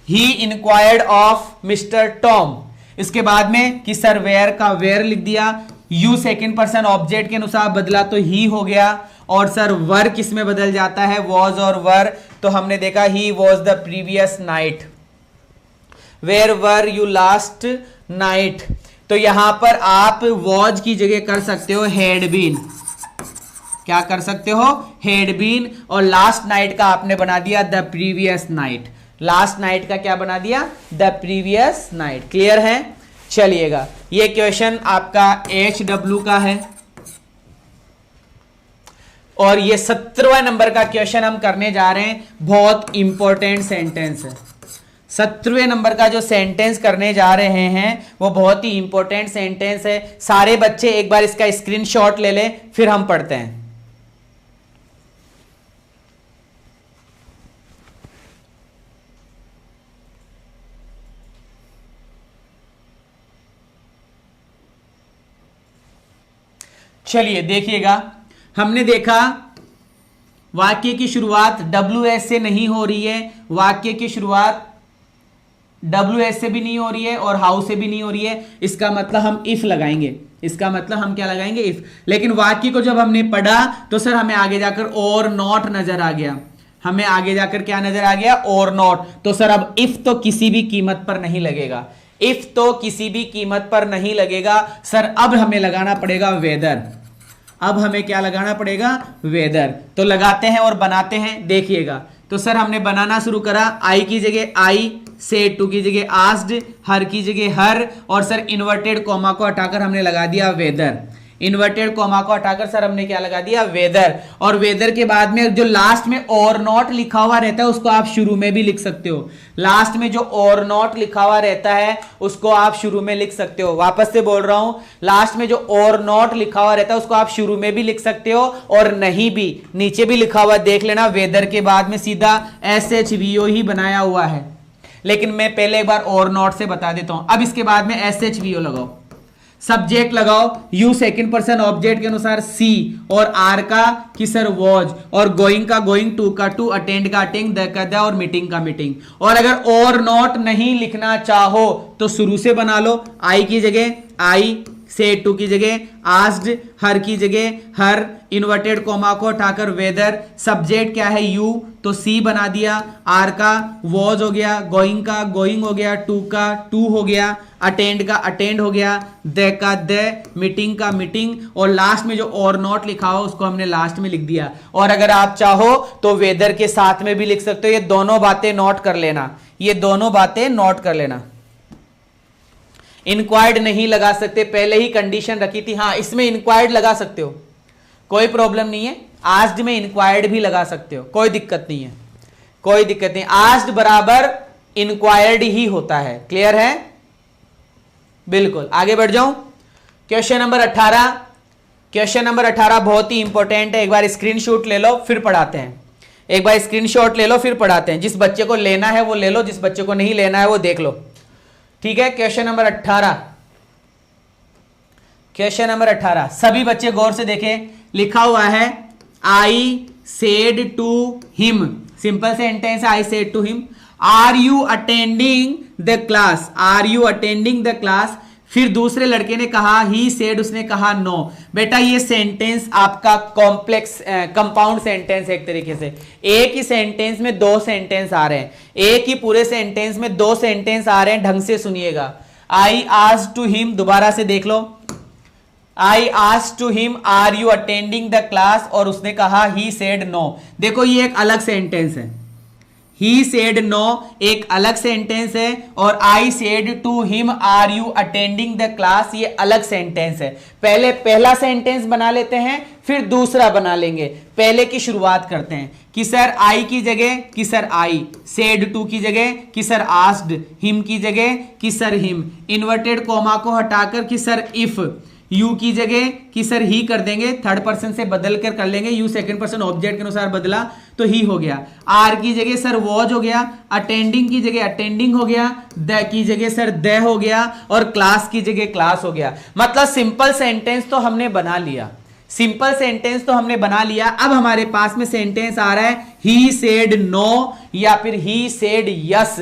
he inquired of mister Tom. इसके बाद में कि सर वेयर का वेयर लिख दिया, यू सेकंड पर्सन ऑब्जेक्ट के अनुसार बदला तो ही हो गया, और सर वर किस में बदल जाता है, वॉज और वर, तो हमने देखा he was the previous night, where were you last night, तो यहां पर आप वॉज की जगह कर सकते हो हैड बीन, क्या कर सकते हो, हैड बीन, और लास्ट नाइट का आपने बना दिया the previous night, last night का क्या बना दिया, द प्रीवियस नाइट। क्लियर है? चलिएगा, ये क्वेश्चन आपका HW का है, और ये 17वां नंबर का क्वेश्चन हम करने जा रहे हैं, बहुत इंपॉर्टेंट सेंटेंस है। 17वें नंबर का जो सेंटेंस करने जा रहे हैं वो बहुत ही इंपॉर्टेंट सेंटेंस है। सारे बच्चे एक बार इसका स्क्रीनशॉट ले लें, फिर हम पढ़ते हैं। चलिए देखिएगा, हमने देखा वाक्य की शुरुआत WS से नहीं हो रही है, वाक्य की शुरुआत WS से भी नहीं हो रही है और हाउ से भी नहीं हो रही है, इसका मतलब हम इफ लगाएंगे, इसका मतलब हम क्या लगाएंगे, इफ। लेकिन वाक्य को जब हमने पढ़ा तो सर हमें आगे जाकर और नॉट नजर आ गया, हमें आगे जाकर क्या नजर आ गया, और नॉट। तो सर अब इफ तो किसी भी कीमत पर नहीं लगेगा, इफ तो किसी भी कीमत पर नहीं लगेगा सर, अब हमें लगाना पड़ेगा वेदर, अब हमें क्या लगाना पड़ेगा, वेदर। तो लगाते हैं और बनाते हैं, देखिएगा। तो सर हमने बनाना शुरू करा, आई की जगह आई, सेड टू की जगह आस्क्ड, हर की जगह हर, और सर इन्वर्टेड कॉमा को हटाकर हमने लगा दिया वेदर, इन्वर्टेड कॉमा को हटाकर सर हमने क्या लगा दिया, वेदर। और वेदर के बाद में जो लास्ट में और नॉट लिखा हुआ रहता है उसको आप शुरू में भी लिख सकते हो, लास्ट में जो और नॉट लिखा हुआ रहता है उसको आप शुरू में लिख सकते हो। वापस से बोल रहा हूं, लास्ट में जो और नॉट लिखा हुआ रहता है उसको आप शुरू में भी लिख सकते हो और नहीं भी, नीचे भी लिखा हुआ देख लेना, वेदर के बाद में सीधा SHVO ही बनाया हुआ है। लेकिन मैं पहले एक बार और नॉट से बता देता हूं। अब इसके बाद में SHVO लगाओ, सब्जेक्ट लगाओ, यू सेकंड पर्सन ऑब्जेक्ट के अनुसार सी, और आर का कि सर वॉज, और गोइंग का गोइंग, टू का टू, अटेंड का अटेंड, द का द, और मीटिंग का मीटिंग। और अगर और नॉट नहीं लिखना चाहो तो शुरू से बना लो, आई की जगह आई, सेड टू की जगह आस्क्ड, हर की जगह हर, इन्वर्टेड कॉमा को हटाकर वेदर, सब्जेक्ट क्या है यू तो सी बना दिया, आर का वॉज हो गया, गोइंग का गोइंग हो गया, टू का टू हो गया, अटेंड का अटेंड हो गया, द का द, मीटिंग का मीटिंग, और लास्ट में जो और नॉट लिखा हो उसको हमने लास्ट में लिख दिया। और अगर आप चाहो तो वेदर के साथ में भी लिख सकते हो, ये दोनों बातें नोट कर लेना, ये दोनों बातें नोट कर लेना। इंक्वायर्ड नहीं लगा सकते, पहले ही कंडीशन रखी थी। हाँ, इसमें इंक्वायर्ड लगा सकते हो, कोई प्रॉब्लम नहीं है। आस्क्ड में इंक्वायर्ड भी लगा सकते हो, कोई दिक्कत नहीं है, कोई दिक्कत नहीं। आस्क्ड बराबर इंक्वायर्ड ही होता है। क्लियर है? बिल्कुल। आगे बढ़ जाऊं। Question number 18। क्वेश्चन नंबर 18 बहुत ही इंपॉर्टेंट है। एक बार स्क्रीनशॉट ले लो फिर पढ़ाते हैं। एक बार स्क्रीनशॉट ले लो फिर पढ़ाते हैं। जिस बच्चे को लेना है वो ले लो, जिस बच्चे को नहीं लेना है वो देख लो। ठीक है? Question number 18। क्वेश्चन नंबर 18 सभी बच्चे गौर से देखें। लिखा हुआ है I said to him. Simple sentence है, I said to him are you attending the class, are you attending the class. फिर दूसरे लड़के ने कहा ही सेड, उसने कहा नो। बेटा ये सेंटेंस आपका कॉम्प्लेक्स कंपाउंड सेंटेंस है। एक तरीके से एक ही सेंटेंस में दो सेंटेंस आ रहे हैं, एक ही पूरे सेंटेंस में दो सेंटेंस आ रहे हैं। ढंग से सुनिएगा। आई आस्क्ड टू हिम, दोबारा से देख लो। I asked to him are you attending the class, और उसने कहा ही सेड नो। देखो ये एक अलग सेंटेंस है। ही सेड नो एक अलग सेंटेंस है, और I said to him are you attending the class ये अलग सेंटेंस है। पहले पहला सेंटेंस बना लेते हैं, फिर दूसरा बना लेंगे। पहले की शुरुआत करते हैं कि सर आई की जगह कि सर आई, सेड टू की जगह कि सर आस्क्ड, हिम की जगह कि सर हिम, इन्वर्टेड कॉमा को हटाकर कि सर इफ, यू की जगह कि सर ही कर देंगे, थर्ड पर्सन से बदल कर कर लेंगे। यू सेकंड पर्सन ऑब्जेक्ट के अनुसार बदला तो ही हो गया। आर की जगह सर वॉज हो गया, अटेंडिंग की जगह अटेंडिंग हो गया, द की जगह सर द हो गया, और क्लास की जगह क्लास हो गया। मतलब सिंपल सेंटेंस तो हमने बना लिया, सिंपल सेंटेंस तो हमने बना लिया। अब हमारे पास में सेंटेंस आ रहा है ही सेड नो या फिर he said yes,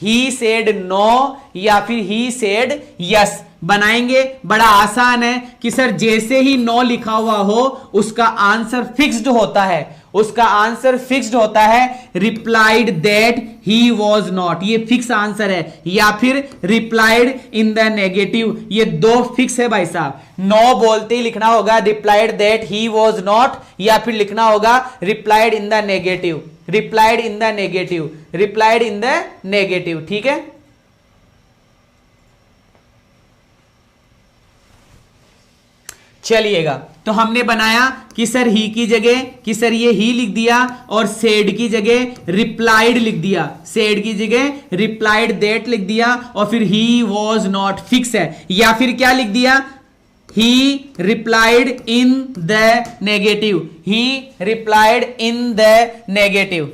he said no या फिर ही सेड यस। बनाएंगे, बड़ा आसान है कि सर जैसे ही नो लिखा हुआ हो उसका आंसर फिक्स्ड होता है, उसका आंसर फिक्स्ड होता है। Replied that he was not, ये फिक्स आंसर है, या फिर रिप्लाइड इन द नेगेटिव, ये दो फिक्स है भाई साहब। नो बोलते ही लिखना होगा replied that he was not, या फिर लिखना होगा replied in the negative, replied in the negative, replied in the negative. ठीक है? चलिएगा, तो हमने बनाया कि सर ही की जगह कि सर ये ही लिख दिया, और सेड की जगह रिप्लाइड लिख दिया, सेड की जगह रिप्लाइड दैट लिख दिया, और फिर ही वॉज नॉट फिक्स है। या फिर क्या लिख दिया, ही replied in the negative, he replied in the negative.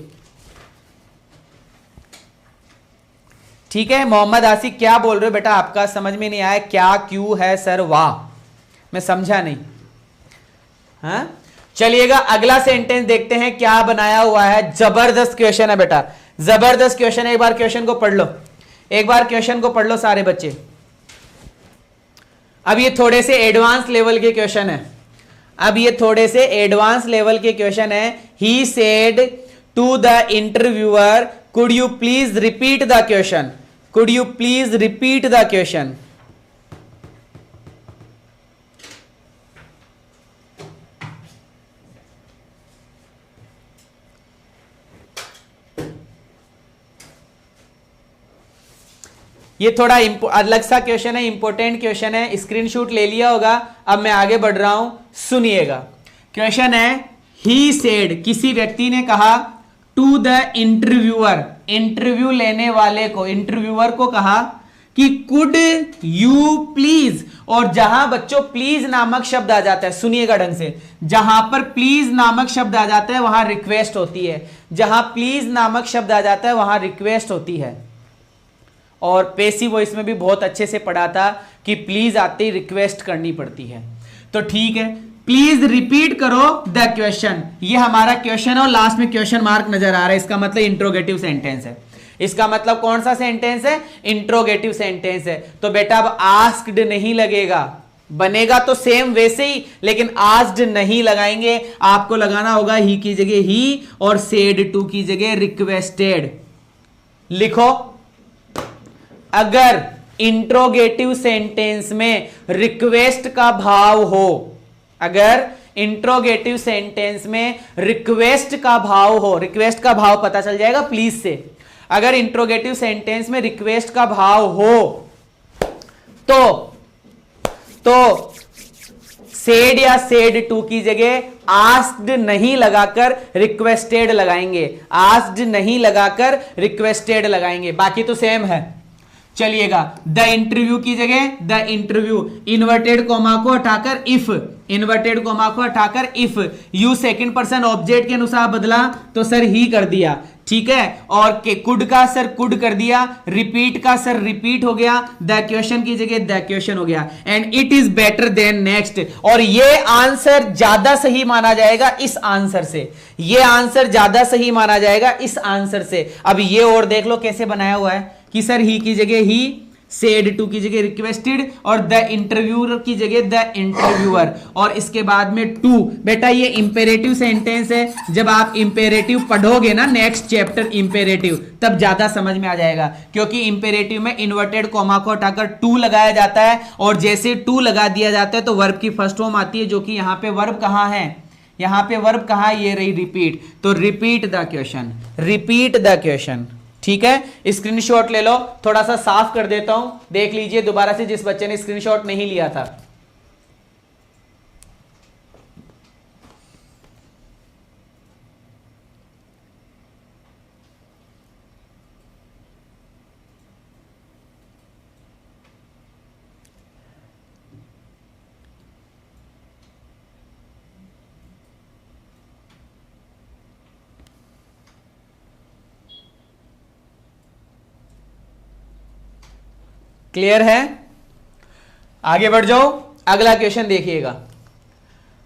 ठीक है? मोहम्मद आसिफ क्या बोल रहे हो बेटा? आपका समझ में नहीं आया, क्या क्यों है सर? वाह, मैं समझा नहीं। हाँ, चलिएगा अगला सेंटेंस देखते हैं क्या बनाया हुआ है। जबरदस्त क्वेश्चन है बेटा, जबरदस्त क्वेश्चन है। एक बार क्वेश्चन को पढ़ लो, एक बार क्वेश्चन को पढ़ लो सारे बच्चे। अब ये थोड़े से एडवांस लेवल के क्वेश्चन है, अब ये थोड़े से एडवांस लेवल के क्वेश्चन है। He said to the interviewer could you please repeat the question, could you please repeat the question. ये थोड़ा अलग सा क्वेश्चन है, इंपॉर्टेंट क्वेश्चन है, स्क्रीनशॉट ले लिया होगा। अब मैं आगे बढ़ रहा हूं, सुनिएगा। क्वेश्चन है ही सेड, किसी व्यक्ति ने कहा, टू द इंटरव्यूअर, इंटरव्यू लेने वाले को, इंटरव्यूअर को कहा कि कुड यू प्लीज, और जहां बच्चों प्लीज नामक शब्द आ जाता है, सुनिएगा ढंग से, जहां पर प्लीज नामक शब्द आ जाता है वहां रिक्वेस्ट होती है, जहां प्लीज नामक शब्द आ जाता है वहां रिक्वेस्ट होती है। और पेसिव वॉइस में भी बहुत अच्छे से पढ़ा था कि प्लीज आते ही रिक्वेस्ट करनी पड़ती है। तो ठीक है, प्लीज रिपीट करो द क्वेश्चन, ये हमारा क्वेश्चन है, और लास्ट में क्वेश्चन मार्क नजर आ रहा है, इसका मतलब इंट्रोगेटिव सेंटेंस है। इसका मतलब कौन सा सेंटेंस है? इंट्रोगेटिव सेंटेंस है। तो बेटा अब आस्क्ड नहीं लगेगा, बनेगा तो सेम वैसे ही, लेकिन आस्क्ड नहीं लगाएंगे, आपको लगाना होगा ही की जगह ही, और सेड टू की जगह रिक्वेस्टेड। लिखो, अगर इंट्रोगेटिव सेंटेंस में रिक्वेस्ट का भाव हो, अगर इंट्रोगेटिव सेंटेंस में रिक्वेस्ट का भाव हो, रिक्वेस्ट का भाव पता चल जाएगा प्लीज से। अगर इंट्रोगेटिव सेंटेंस में रिक्वेस्ट का भाव हो तो सेड या सेड टू की जगह आस्क्ड नहीं लगाकर रिक्वेस्टेड लगाएंगे, आस्क्ड नहीं लगाकर रिक्वेस्टेड लगाएंगे, बाकी तो सेम है। चलिएगा, द इंटरव्यू की जगह द इंटरव्यू, इन्वर्टेड कोमा को हटाकर इफ, इन्वर्टेड कोमा को हटाकर if, you second person object के अनुसार बदला तो सर ही कर दिया, ठीक है। और कुड का सर कुड कर दिया, रिपीट का सर रिपीट हो गया, द क्वेश्चन की जगह द क्वेश्चन हो गया, and it is better than next. और ये आंसर ज्यादा सही माना जाएगा इस आंसर से, ये आंसर ज्यादा सही माना जाएगा इस आंसर से। अब ये और देख लो कैसे बनाया हुआ है कि सर ही की जगह ही, सेड टू की जगह रिक्वेस्टेड, और द इंटरव्यूअर की जगह द इंटरव्यूअर, और इसके बाद में टू। बेटा ये इंपेरेटिव सेंटेंस है, जब आप इंपेरेटिव पढ़ोगे ना नेक्स्ट चैप्टर इंपेरेटिव, तब ज्यादा समझ में आ जाएगा, क्योंकि इंपेरेटिव में इन्वर्टेड कॉमा को हटाकर टू लगाया जाता है, और जैसे टू लगा दिया जाता है तो वर्ब की फर्स्ट फॉर्म आती है, जो कि यहां पे वर्ब कहां है, यहां पे वर्ब कहां, ये रही रिपीट, तो repeat the question, repeat the question, ठीक है। स्क्रीनशॉट ले लो, थोड़ा सा साफ कर देता हूं, देख लीजिए दोबारा से जिस बच्चे ने स्क्रीनशॉट नहीं लिया था। क्लियर है? आगे बढ़ जाओ, अगला क्वेश्चन देखिएगा।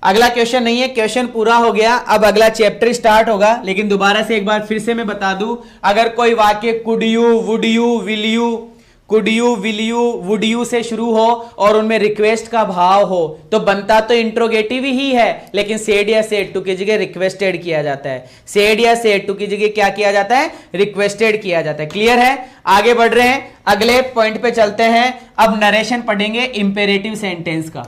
अगला क्वेश्चन नहीं है, क्वेश्चन पूरा हो गया, अब अगला चैप्टर स्टार्ट होगा। लेकिन दोबारा से एक बार फिर से मैं बता दूं, अगर कोई वाक्य could you, would you, will you, could you, will you, would you से शुरू हो और उनमें रिक्वेस्ट का भाव हो, तो बनता तो इंट्रोगेटिव ही है, लेकिन सेड या सेड टू की जगह रिक्वेस्टेड किया जाता है, सेड या सेड टू की जगह क्या किया जाता है, रिक्वेस्टेड किया जाता है। क्लियर है? आगे बढ़ रहे हैं, अगले पॉइंट पे चलते हैं। अब नरेशन पढ़ेंगे इंपेरेटिव सेंटेंस का।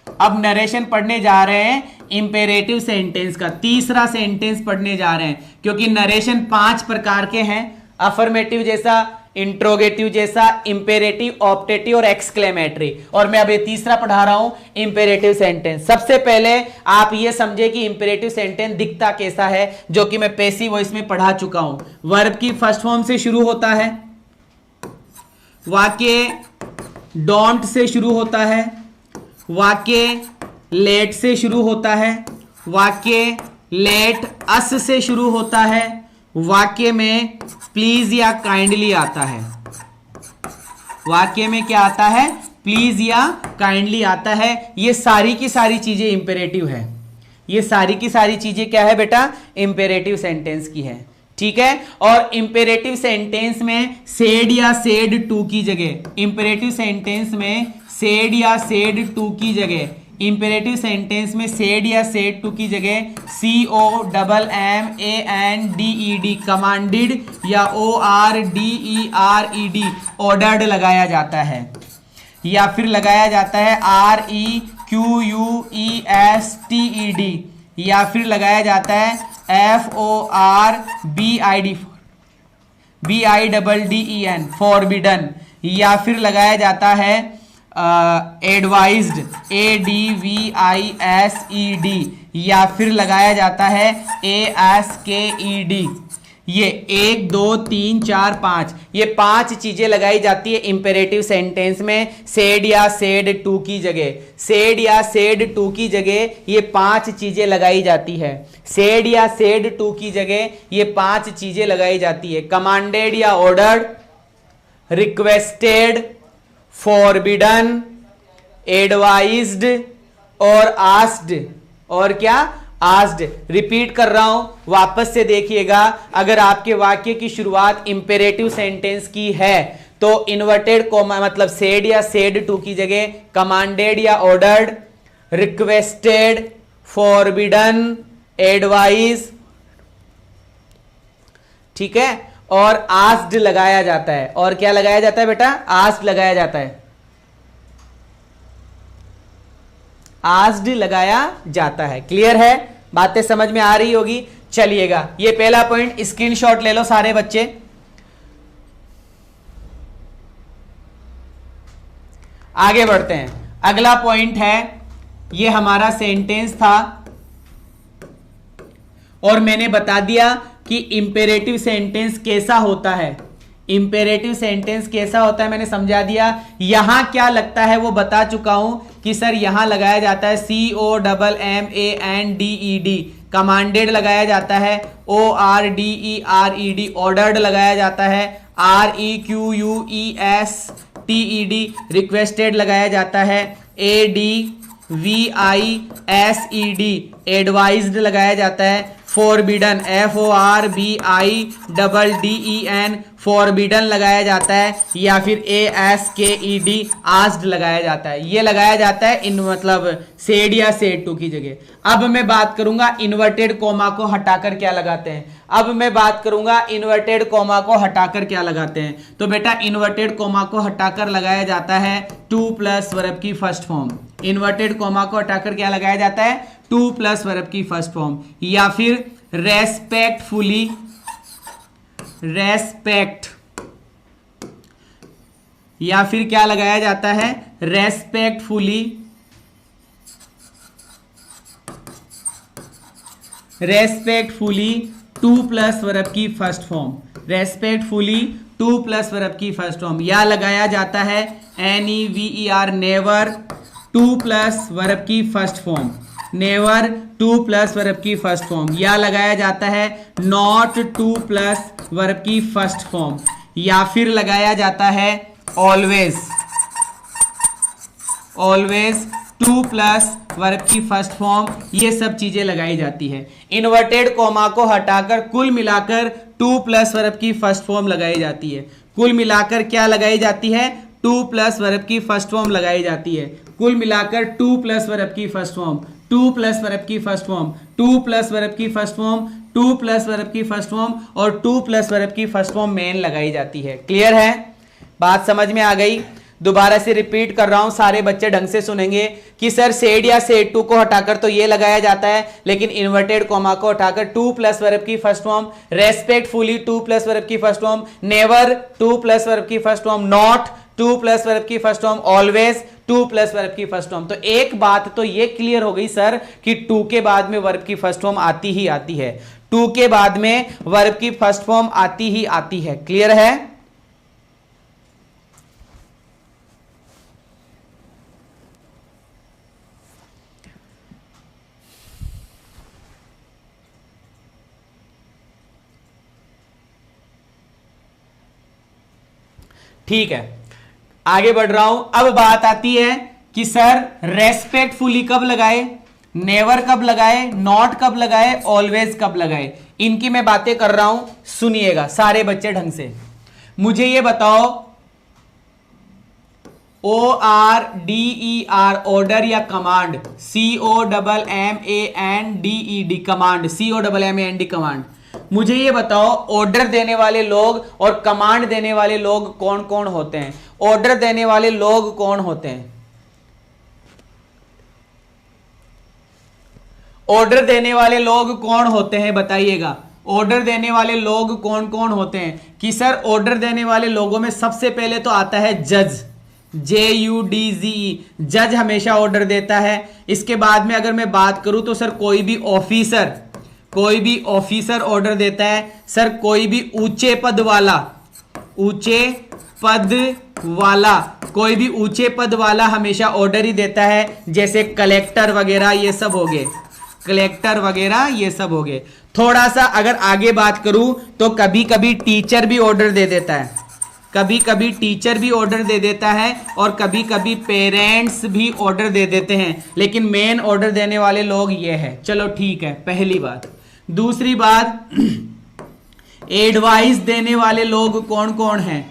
अब नरेशन पढ़ने जा रहे हैं इंपेरेटिव सेंटेंस का, तीसरा सेंटेंस पढ़ने जा रहे हैं, क्योंकि नरेशन 5 प्रकार के हैं, अफर्मेटिव जैसा, इंट्रोगेटिव जैसा, इंपेरेटिव, ऑप्टेटिव और एक्सक्लेमेटरी, और मैं अब ये तीसरा पढ़ा रहा हूं इंपेरेटिव सेंटेंस। सबसे पहले आप ये समझे कि इंपेरेटिव सेंटेंस दिखता कैसा है, जो कि मैं पैसिव वॉइस में पढ़ा चुका हूं। वर्ब की फर्स्ट फॉर्म से शुरू होता है, वाक्य डोंट से शुरू होता है, वाक्य लेट से शुरू होता है, वाक्य लेट अस से शुरू होता है, वाक्य में प्लीज या काइंडली आता है, वाक्य में क्या आता है, प्लीज या काइंडली आता है। ये सारी की सारी चीजें इंपेरेटिव है, ये सारी की सारी चीजें क्या है बेटा, इंपेरेटिव सेंटेंस की है, ठीक है। और इंपेरेटिव सेंटेंस में सेड या सेड टू की जगह, इंपेरेटिव सेंटेंस में सेड या सेड टू की जगह, इंपेरेटिव सेंटेंस में सेड या सेड टू की जगह COMMANDED, कमांडेड या ORDERED, ऑर्डर्ड लगाया जाता है, या फिर लगाया जाता है REQUESTED, या फिर लगाया जाता है FORBIDDEN, फॉरबिडन, या फिर लगाया जाता है एडवाइज्ड, ADVISED, या फिर लगाया जाता है ASKED। ये 1 2 3 4 5, ये 5 चीजें लगाई जाती है इंपेरेटिव सेंटेंस में सेड या सेड टू की जगह, सेड या सेड टू की जगह ये 5 चीजें लगाई जाती है, सेड या सेड टू की जगह ये 5 चीजें लगाई जाती है, कमांडेड या ऑर्डर्ड, रिक्वेस्टेड, फॉरबिडन, एडवाइज्ड और आस्क्ड, और क्या, आस्क्ड। रिपीट कर रहा हूं, वापस से देखिएगा, अगर आपके वाक्य की शुरुआत इंपेरेटिव सेंटेंस की है तो इन्वर्टेड कोमा मतलब सेड या सेड टू की जगह कमांडेड या ऑर्डर्ड, रिक्वेस्टेड, फॉरबिडन, एडवाइज, ठीक है, और आस्क्ड लगाया जाता है। और क्या लगाया जाता है बेटा, आस्क्ड लगाया जाता है, आस्क्ड लगाया जाता है। क्लियर है? बातें समझ में आ रही होगी। चलिएगा, ये पहला पॉइंट स्क्रीनशॉट ले लो सारे बच्चे। आगे बढ़ते हैं, अगला पॉइंट है, ये हमारा सेंटेंस था और मैंने बता दिया कि इंपेरेटिव सेंटेंस कैसा होता है। इंपेरेटिव सेंटेंस कैसा होता है मैंने समझा दिया। यहां क्या लगता है वो बता चुका हूं कि सर यहां लगाया जाता है COMMANDED, कमांडेड लगाया जाता है, ORDERED ऑर्डर्ड लगाया जाता है, REQUESTED रिक्वेस्टेड लगाया जाता है, ADVISED एडवाइज्ड लगाया जाता है, फॉरबिडन FORBIDDEN फॉरबिडन लगाया जाता है, या फिर ASKED आस्क्ड लगाया जाता है। ये लगाया जाता है इन मतलब सेड या सेड टू की जगह। अब मैं बात करूंगा इन्वर्टेड कोमा को हटाकर क्या लगाते हैं। अब मैं बात करूंगा इन्वर्टेड कोमा को हटाकर क्या लगाते हैं। तो बेटा इन्वर्टेड कोमा को हटाकर लगाया जाता है 2+ वर्ब की फर्स्ट फॉर्म। इन्वर्टेड कोमा को हटाकर क्या लगाया जाता है 2+ वर्ब की फर्स्ट फॉर्म, या फिर रेस्पेक्टफुली, रेस्पेक्ट, या फिर क्या लगाया जाता है रेस्पेक्टफुली, रेस्पेक्टफुली 2+ वर्ब की फर्स्ट फॉर्म, रेस्पेक्टफुली 2+ वर्ब की फर्स्ट फॉर्म, या लगाया जाता है NEVER नेवर 2+ वर्ब की फर्स्ट फॉर्म, नेवर 2+ वर्ब की फर्स्ट फॉर्म, या लगाया जाता है नॉट 2+ वर्ब की फर्स्ट फॉर्म, या फिर लगाया जाता है ऑलवेज, ऑलवेज 2+ वर्ब की फर्स्ट फॉर्म। ये सब चीजें लगाई जाती है। इन्वर्टेड कॉमा को हटाकर कुल मिलाकर 2+ वर्ब की फर्स्ट फॉर्म लगाई जाती है। कुल मिलाकर क्या लगाई जाती है 2+ वर्ब की फर्स्ट फॉर्म लगाई जाती है। कुल मिलाकर 2+ वर्ब की फर्स्ट फॉर्म, 2+ वर्ब की फर्स्ट फॉर्म, 2+ वर्ब की फर्स्ट फॉर्म, 2+ वर्ब की फर्स्ट फॉर्म और 2+ वर्ब की फर्स्ट फॉर्म मेन लगाई जाती है। क्लियर है, बात समझ में आ गई। दोबारा से रिपीट कर रहा हूं, सारे बच्चे ढंग से सुनेंगे कि सर सेड या सेड टू को हटाकर तो ये लगाया जाता है, लेकिन इन्वर्टेड कॉमा को हटाकर 2+ वर्ब की फर्स्ट फॉर्म, रेस्पेक्टफुली 2+ वर्ब की फर्स्ट फॉर्म, नेवर 2+ वर्ब की फर्स्ट फॉर्म, नॉट 2+ वर्ब की फर्स्ट फॉर्म, ऑलवेज 2+ वर्ब की फर्स्ट फॉर्म। तो एक बात तो ये क्लियर हो गई सर कि 2 के बाद में वर्ब की फर्स्ट फॉर्म आती ही आती है। 2 के बाद में वर्ब की फर्स्ट फॉर्म आती ही आती है। क्लियर है, ठीक है, आगे बढ़ रहा हूं। अब बात आती है कि सर रेस्पेक्टफुली कब लगाए, नेवर कब लगाए, नॉट कब लगाए, ऑलवेज कब लगाए। इनकी मैं बातें कर रहा हूं, सुनिएगा सारे बच्चे ढंग से। मुझे ये बताओ ORDER ऑर्डर या command, COMMANDED command, COMMAND command. मुझे ये बताओ ऑर्डर देने वाले लोग और कमांड देने वाले लोग कौन कौन होते हैं। ऑर्डर देने वाले लोग कौन होते हैं, ऑर्डर देने वाले लोग कौन होते हैं बताइएगा। ऑर्डर देने वाले लोग कौन कौन होते हैं कि सर ऑर्डर देने वाले लोगों में सबसे पहले तो आता है जज, JUDGE, जज हमेशा ऑर्डर देता है। इसके बाद में अगर मैं बात करूं तो सर कोई भी ऑफिसर, कोई भी ऑफिसर ऑर्डर देता है। सर कोई भी ऊंचे पद वाला, ऊंचे पद वाला, कोई भी ऊंचे पद वाला हमेशा ऑर्डर ही देता है, जैसे कलेक्टर वगैरह ये सब हो गए, कलेक्टर वगैरह ये सब हो गए। थोड़ा सा अगर आगे बात करूं तो कभी कभी टीचर भी ऑर्डर दे देता है, कभी कभी टीचर भी ऑर्डर दे देता है और कभी कभी पेरेंट्स भी ऑर्डर दे देते हैं, लेकिन मेन ऑर्डर देने वाले लोग ये है। चलो ठीक है, पहली बात। दूसरी बात, एडवाइस देने वाले लोग कौन कौन हैं,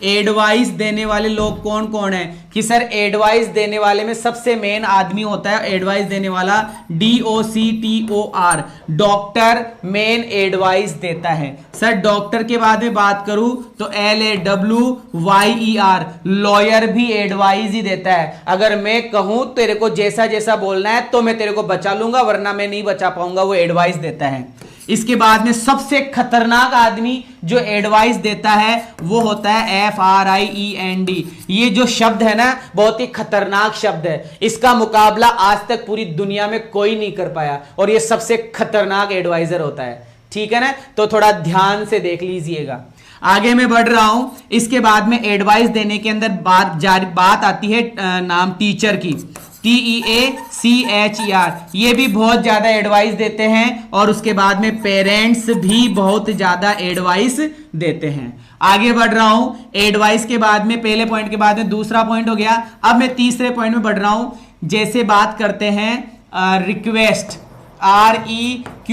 एडवाइस देने वाले लोग कौन कौन है कि सर एडवाइस देने वाले में सबसे मेन आदमी होता है एडवाइस देने वाला, DOCTOR, डॉक्टर मेन एडवाइस देता है। सर डॉक्टर के बाद में बात करूं तो LAWYER, लॉयर भी एडवाइस ही देता है। अगर मैं कहूं तेरे को जैसा जैसा बोलना है तो मैं तेरे को बचा लूंगा, वरना मैं नहीं बचा पाऊंगा, वो एडवाइस देता है। इसके बाद में सबसे खतरनाक आदमी जो एडवाइस देता है वो होता है FRIEND। ये जो शब्द है ना बहुत ही खतरनाक शब्द है, इसका मुकाबला आज तक पूरी दुनिया में कोई नहीं कर पाया और ये सबसे खतरनाक एडवाइजर होता है, ठीक है ना। तो थोड़ा ध्यान से देख लीजिएगा। आगे मैं बढ़ रहा हूं, इसके बाद में एडवाइस देने के अंदर बात आती है नाम टीचर की, TEACHER। ये भी बहुत ज्यादा एडवाइस देते हैं और उसके बाद में पेरेंट्स भी बहुत ज्यादा एडवाइस देते हैं। आगे बढ़ रहा हूं, एडवाइस के बाद में पहले पॉइंट के बाद में दूसरा पॉइंट हो गया। अब मैं तीसरे पॉइंट में बढ़ रहा हूं, जैसे बात करते हैं रिक्वेस्ट, REQUESTED।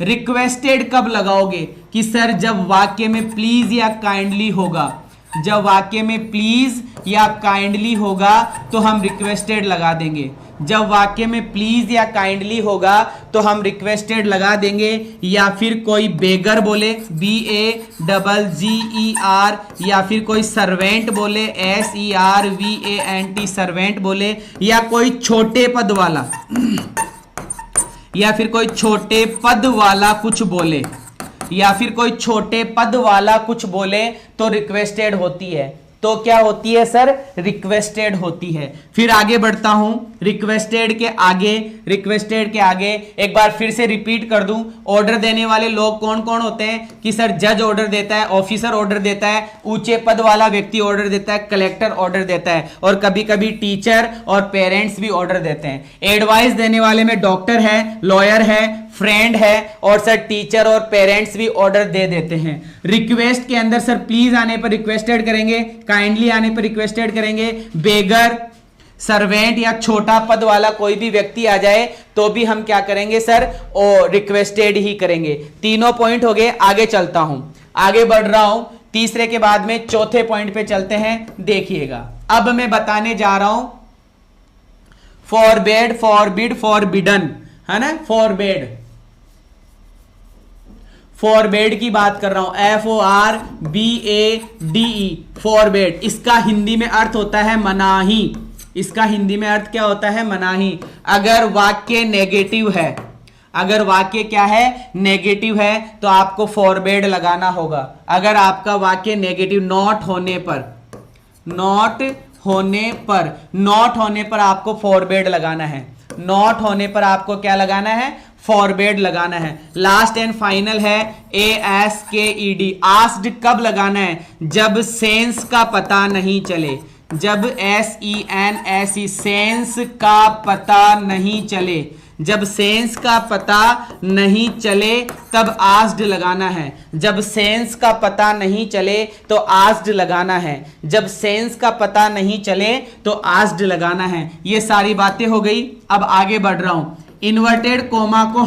रिक्वेस्टेड कब लगाओगे कि सर जब वाक्य में प्लीज या काइंडली होगा, जब वाक्य में प्लीज या काइंडली होगा तो हम रिक्वेस्टेड लगा देंगे। जब वाक्य में प्लीज या काइंडली होगा तो हम रिक्वेस्टेड लगा देंगे। या फिर कोई बेगर बोले BAGGER, या फिर कोई सर्वेंट बोले SERVANT सर्वेंट बोले, या कोई छोटे पद वाला या फिर कोई छोटे पद वाला कुछ बोले, या फिर कोई छोटे पद वाला कुछ बोले तो रिक्वेस्टेड होती है। तो क्या होती है सर? रिक्वेस्टेड होती है। फिर आगे बढ़ता हूं, रिक्वेस्टेड के आगे एक बार फिर से रिपीट कर दूं, ऑर्डर देने वाले लोग कौन कौन होते हैं कि सर जज ऑर्डर देता है, ऑफिसर ऑर्डर देता है, ऊंचे पद वाला व्यक्ति ऑर्डर देता है, कलेक्टर ऑर्डर देता है, और कभी कभी टीचर और पेरेंट्स भी ऑर्डर देते हैं। एडवाइस देने वाले में डॉक्टर है, लॉयर है, फ्रेंड है, और सर टीचर और पेरेंट्स भी ऑर्डर दे देते हैं। रिक्वेस्ट के अंदर सर प्लीज आने पर रिक्वेस्टेड करेंगे, काइंडली आने पर रिक्वेस्टेड करेंगे, बेगर, सर्वेंट या छोटा पद वाला कोई भी व्यक्ति आ जाए तो भी हम क्या करेंगे सर? ओ रिक्वेस्टेड ही करेंगे। तीनों पॉइंट हो गए। आगे चलता हूं, आगे बढ़ रहा हूं, तीसरे के बाद में चौथे पॉइंट पे चलते हैं। देखिएगा, अब मैं बताने जा रहा हूं फॉरबेड, फॉरबिड, फॉरबिडन, है ना। फॉरबेड की बात कर रहा हूं, FORBADE, फॉरबेड। इसका हिंदी में अर्थ होता है मनाही। इसका हिंदी में अर्थ क्या होता है? मनाही। अगर वाक्य नेगेटिव है, अगर वाक्य क्या है? नेगेटिव है, तो आपको फॉरबेड लगाना होगा। अगर आपका वाक्य नेगेटिव, नॉट होने पर आपको फॉरबेड लगाना है। नॉट होने पर आपको क्या लगाना है? फॉरबेड लगाना है। लास्ट एंड फाइनल है ASKED, आस्क्ड कब लगाना है? जब सेंस का पता नहीं चले, जब SENSE सेंस का पता नहीं चले, जब सेंस का पता नहीं चले तब आस्क्ड लगाना है। जब सेंस का पता नहीं चले तो आस्क्ड लगाना है। जब सेंस का पता नहीं चले तो आस्क्ड लगाना है। ये सारी बातें हो गई। अब आगे बढ़ रहा हूं, इन्वर्टेड कोमा को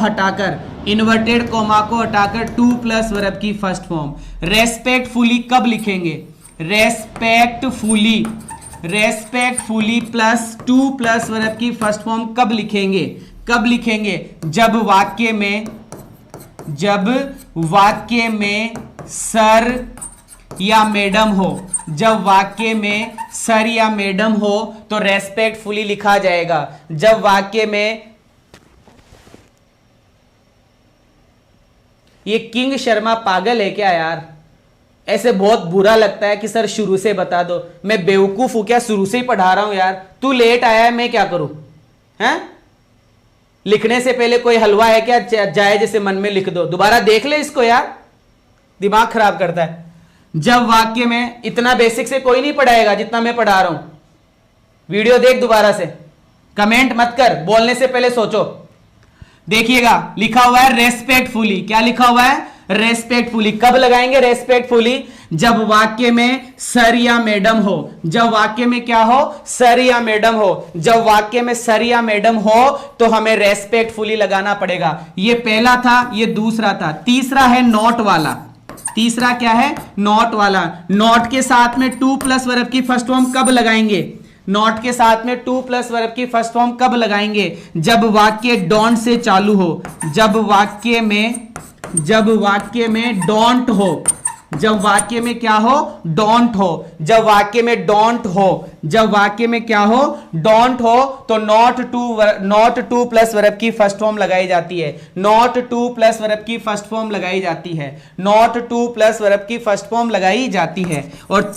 हटाकर, टू प्लस वर्ब की फर्स्ट फॉर्म। रेस्पेक्टफुली कब लिखेंगे? Respectfully plus two plus verb की फर्स्ट फॉर्म कब लिखेंगे? जब वाक्य में सर या मैडम हो। जब वाक्य में सर या मैडम हो तो रेस्पेक्टफुली लिखा जाएगा। जब वाक्य में, ये किंग शर्मा पागल है क्या यार? ऐसे बहुत बुरा लगता है कि सर शुरू से बता दो। मैं बेवकूफ हूं क्या? शुरू से ही पढ़ा रहा हूं यार। तू लेट आया है, मैं क्या करूं? हैं? लिखने से पहले कोई हलवा है क्या? जाए जैसे मन में लिख दो, दोबारा देख ले इसको यार, दिमाग खराब करता है। जब वाक्य में, इतना बेसिक से कोई नहीं पढ़ाएगा जितना मैं पढ़ा रहा हूं। वीडियो देख दोबारा से, कमेंट मत कर, बोलने से पहले सोचो। देखिएगा, लिखा हुआ है रेस्पेक्टफुली। क्या लिखा हुआ है? रेस्पेक्टफुली। कब लगाएंगे रेस्पेक्टफुली? जब वाक्य में सर या मैडम हो। जब वाक्य में क्या हो? सर या मैडम हो। जब वाक्य में सर या मैडम हो तो हमें रेस्पेक्टफुली लगाना पड़ेगा। ये पहला था, ये दूसरा था। तीसरा है नॉट वाला। तीसरा क्या है? नॉट वाला। नॉट के साथ में टू प्लस वर्ब की फर्स्ट फॉर्म कब लगाएंगे? नॉट के साथ में टू प्लस वर्ब की फर्स्ट फॉर्म कब लगाएंगे? जब वाक्य डोंट से चालू हो। जब वाक्य में डोंट हो। जब वाक्य में क्या हो, डोंट हो। जब वाक्य में डोंट हो, जब वाक्य में क्या हो, डोंट हो, तो नॉट टू प्लस वर्ब की फर्स्ट फॉर्म लगाई जाती है। नॉट टू प्लस वर्ब की फर्स्ट फॉर्म लगाई जाती है। नॉट टू प्लस वर्ब की फर्स्ट फॉर्म लगाई जाती है। और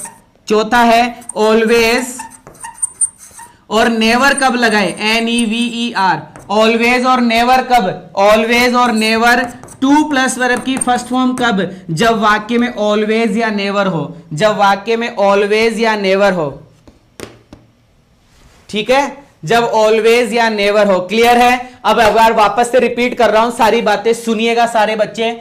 चौथा है ऑलवेज और नेवर कब लगाए, NEVER। ऑलवेज और नेवर कब, ऑलवेज और नेवर टू प्लस वर्ब की फर्स्ट फॉर्म कब, जब वाक्य में ऑलवेज या नेवर हो। जब वाक्य में ऑलवेज या नेवर हो, ठीक है, जब ऑलवेज या नेवर हो। क्लियर है। अब एक बार वापस से रिपीट कर रहा हूं, सारी बातें सुनिएगा सारे बच्चे,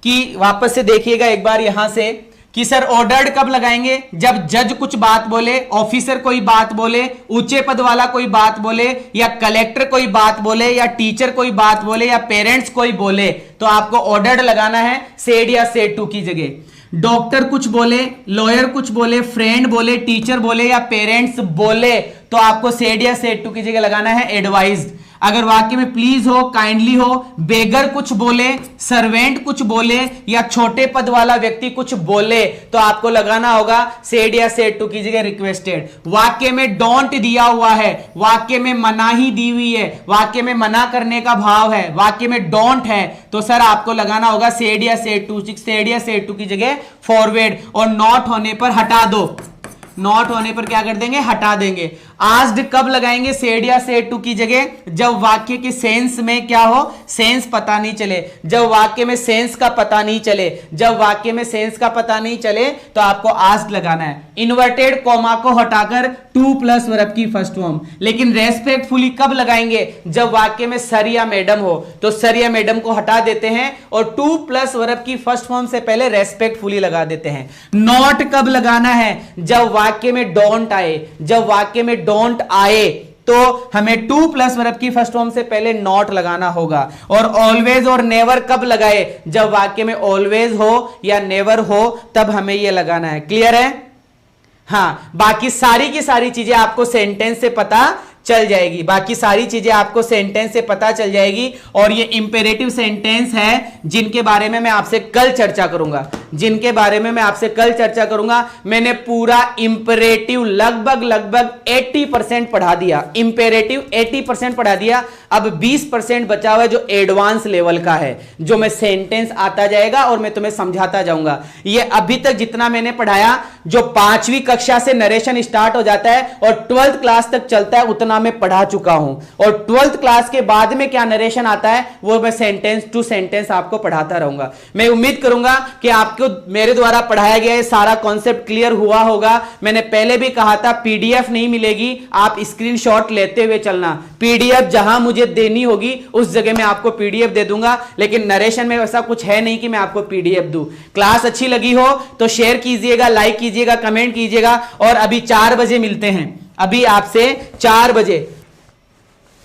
कि वापस से देखिएगा एक बार यहां से कि सर ऑर्डर्ड कब लगाएंगे, जब जज कुछ बात बोले, ऑफिसर कोई बात बोले, ऊंचे पद वाला कोई बात बोले, या कलेक्टर कोई बात बोले, या टीचर कोई बात बोले, या पेरेंट्स कोई बोले, तो आपको ऑर्डर्ड लगाना है सेड या सेड टू की जगह। डॉक्टर कुछ बोले, लॉयर कुछ बोले, फ्रेंड बोले, टीचर बोले या पेरेंट्स बोले, तो आपको सेड या सेड टू की जगह लगाना है एडवाइज्ड। अगर वाक्य में प्लीज हो, काइंडली हो, बेगर कुछ बोले, सर्वेंट कुछ बोले, या छोटे पद वाला व्यक्ति कुछ बोले, तो आपको लगाना होगा सेड या सेड टू की जगह रिक्वेस्टेड। वाक्य में डोंट दिया हुआ है, वाक्य में मनाही दी हुई है, वाक्य में मना करने का भाव है, वाक्य में डोंट है, तो सर आपको लगाना होगा सेड या सेड टू। सेड या सेड टू की जगह फॉरवर्ड। और नॉट होने पर हटा दो, नॉट होने पर क्या कर देंगे, हटा देंगे। आस्क्ड कब लगाएंगे सेड या सेड टू की जगह, जब वाक्य के सेंस में क्या हो, सेंस पता नहीं चले। जब वाक्य में सेंस का पता नहीं चले, जब वाक्य में सेंस का पता नहीं चले, तो आपको आस्क्ड लगाना है। इन्वर्टेड कॉमा को हटाकर टू प्लस वर्ब की फर्स्ट फॉर्म। लेकिन रेस्पेक्टफुली कब लगाएंगे, जब वाक्य में सर या मैडम हो, तो सर या मैडम को हटा देते हैं और टू प्लस वर्ब की फर्स्ट फॉर्म से पहले रेस्पेक्टफुली लगा देते हैं। नॉट कब लगाना है, जब वाक्य में डोंट आए। जब वाक्य में डोंट आए तो हमें टू प्लस वर्ब की फर्स्ट फॉर्म से पहले नॉट लगाना होगा। और ऑलवेज और नेवर कब लगाए, जब वाक्य में ऑलवेज हो या नेवर हो, तब हमें यह लगाना है। क्लियर है। हाँ, बाकी सारी की सारी चीजें आपको सेंटेंस से पता चल जाएगी, बाकी सारी चीजें आपको सेंटेंस से पता चल जाएगी। और ये इंपेरेटिव सेंटेंस है जिनके बारे में मैं आपसे कल चर्चा करूंगा, जिनके बारे में मैं आपसे कल चर्चा करूंगा। मैंने पूरा इंपेरेटिव लगभग 80% पढ़ा दिया, इंपेरेटिव 80% पढ़ा दिया। अब 20% बचा हुआ है जो एडवांस लेवल का है, जो मैं सेंटेंस आता जाएगा और मैं तुम्हें समझाता जाऊंगा। ये अभी तक जितना मैंने पढ़ाया, जो 5वीं कक्षा से नरेशन स्टार्ट हो जाता है और 12th क्लास तक चलता है, उतना मैं पढ़ा चुका हूं। और 12th क्लास के बाद में क्या नरेशन आता है, वो मैं सेंटेंस टू सेंटेंस आपको पढ़ाता रहूंगा। मैं उम्मीद करूंगा कि आपको मेरे द्वारा पढ़ाया गया ये सारा कॉन्सेप्ट क्लियर हुआ होगा। मैंने पहले भी कहा था पीडीएफ नहीं मिलेगी, आप स्क्रीनशॉट लेते हुए चलना। पीडीएफ जहां मुझे देनी होगी उस जगह मैं आपको पीडीएफ दे दूंगा, लेकिन नरेशन में ऐसा कुछ है नहीं कि मैं आपको पीडीएफ दूं। क्लास अच्छी लगी हो तो शेयर कीजिएगा, लाइक कीजिएगा, कमेंट कीजिएगा। और अभी 4 बजे मिलते हैं, अभी आपसे 4 बजे,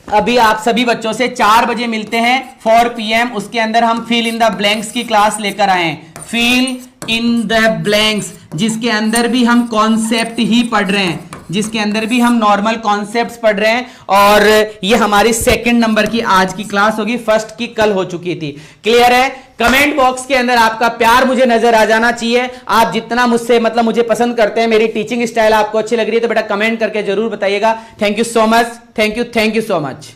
अभी आप सभी बच्चों से 4 बजे मिलते हैं 4 PM। उसके अंदर हम फिल इन द ब्लैंक्स की क्लास लेकर आए हैं, फिल इन द ब्लैंक्स, जिसके अंदर भी हम कॉन्सेप्ट ही पढ़ रहे हैं, जिसके अंदर भी हम नॉर्मल कॉन्सेप्ट्स पढ़ रहे हैं। और ये हमारी 2nd नंबर की आज की क्लास होगी, 1st की कल हो चुकी थी। क्लियर है। कमेंट बॉक्स के अंदर आपका प्यार मुझे नजर आ जाना चाहिए। आप जितना मुझसे मुझे पसंद करते हैं, मेरी टीचिंग स्टाइल आपको अच्छी लग रही है, तो बेटा कमेंट करके जरूर बताइएगा। Thank you so much, thank you so much.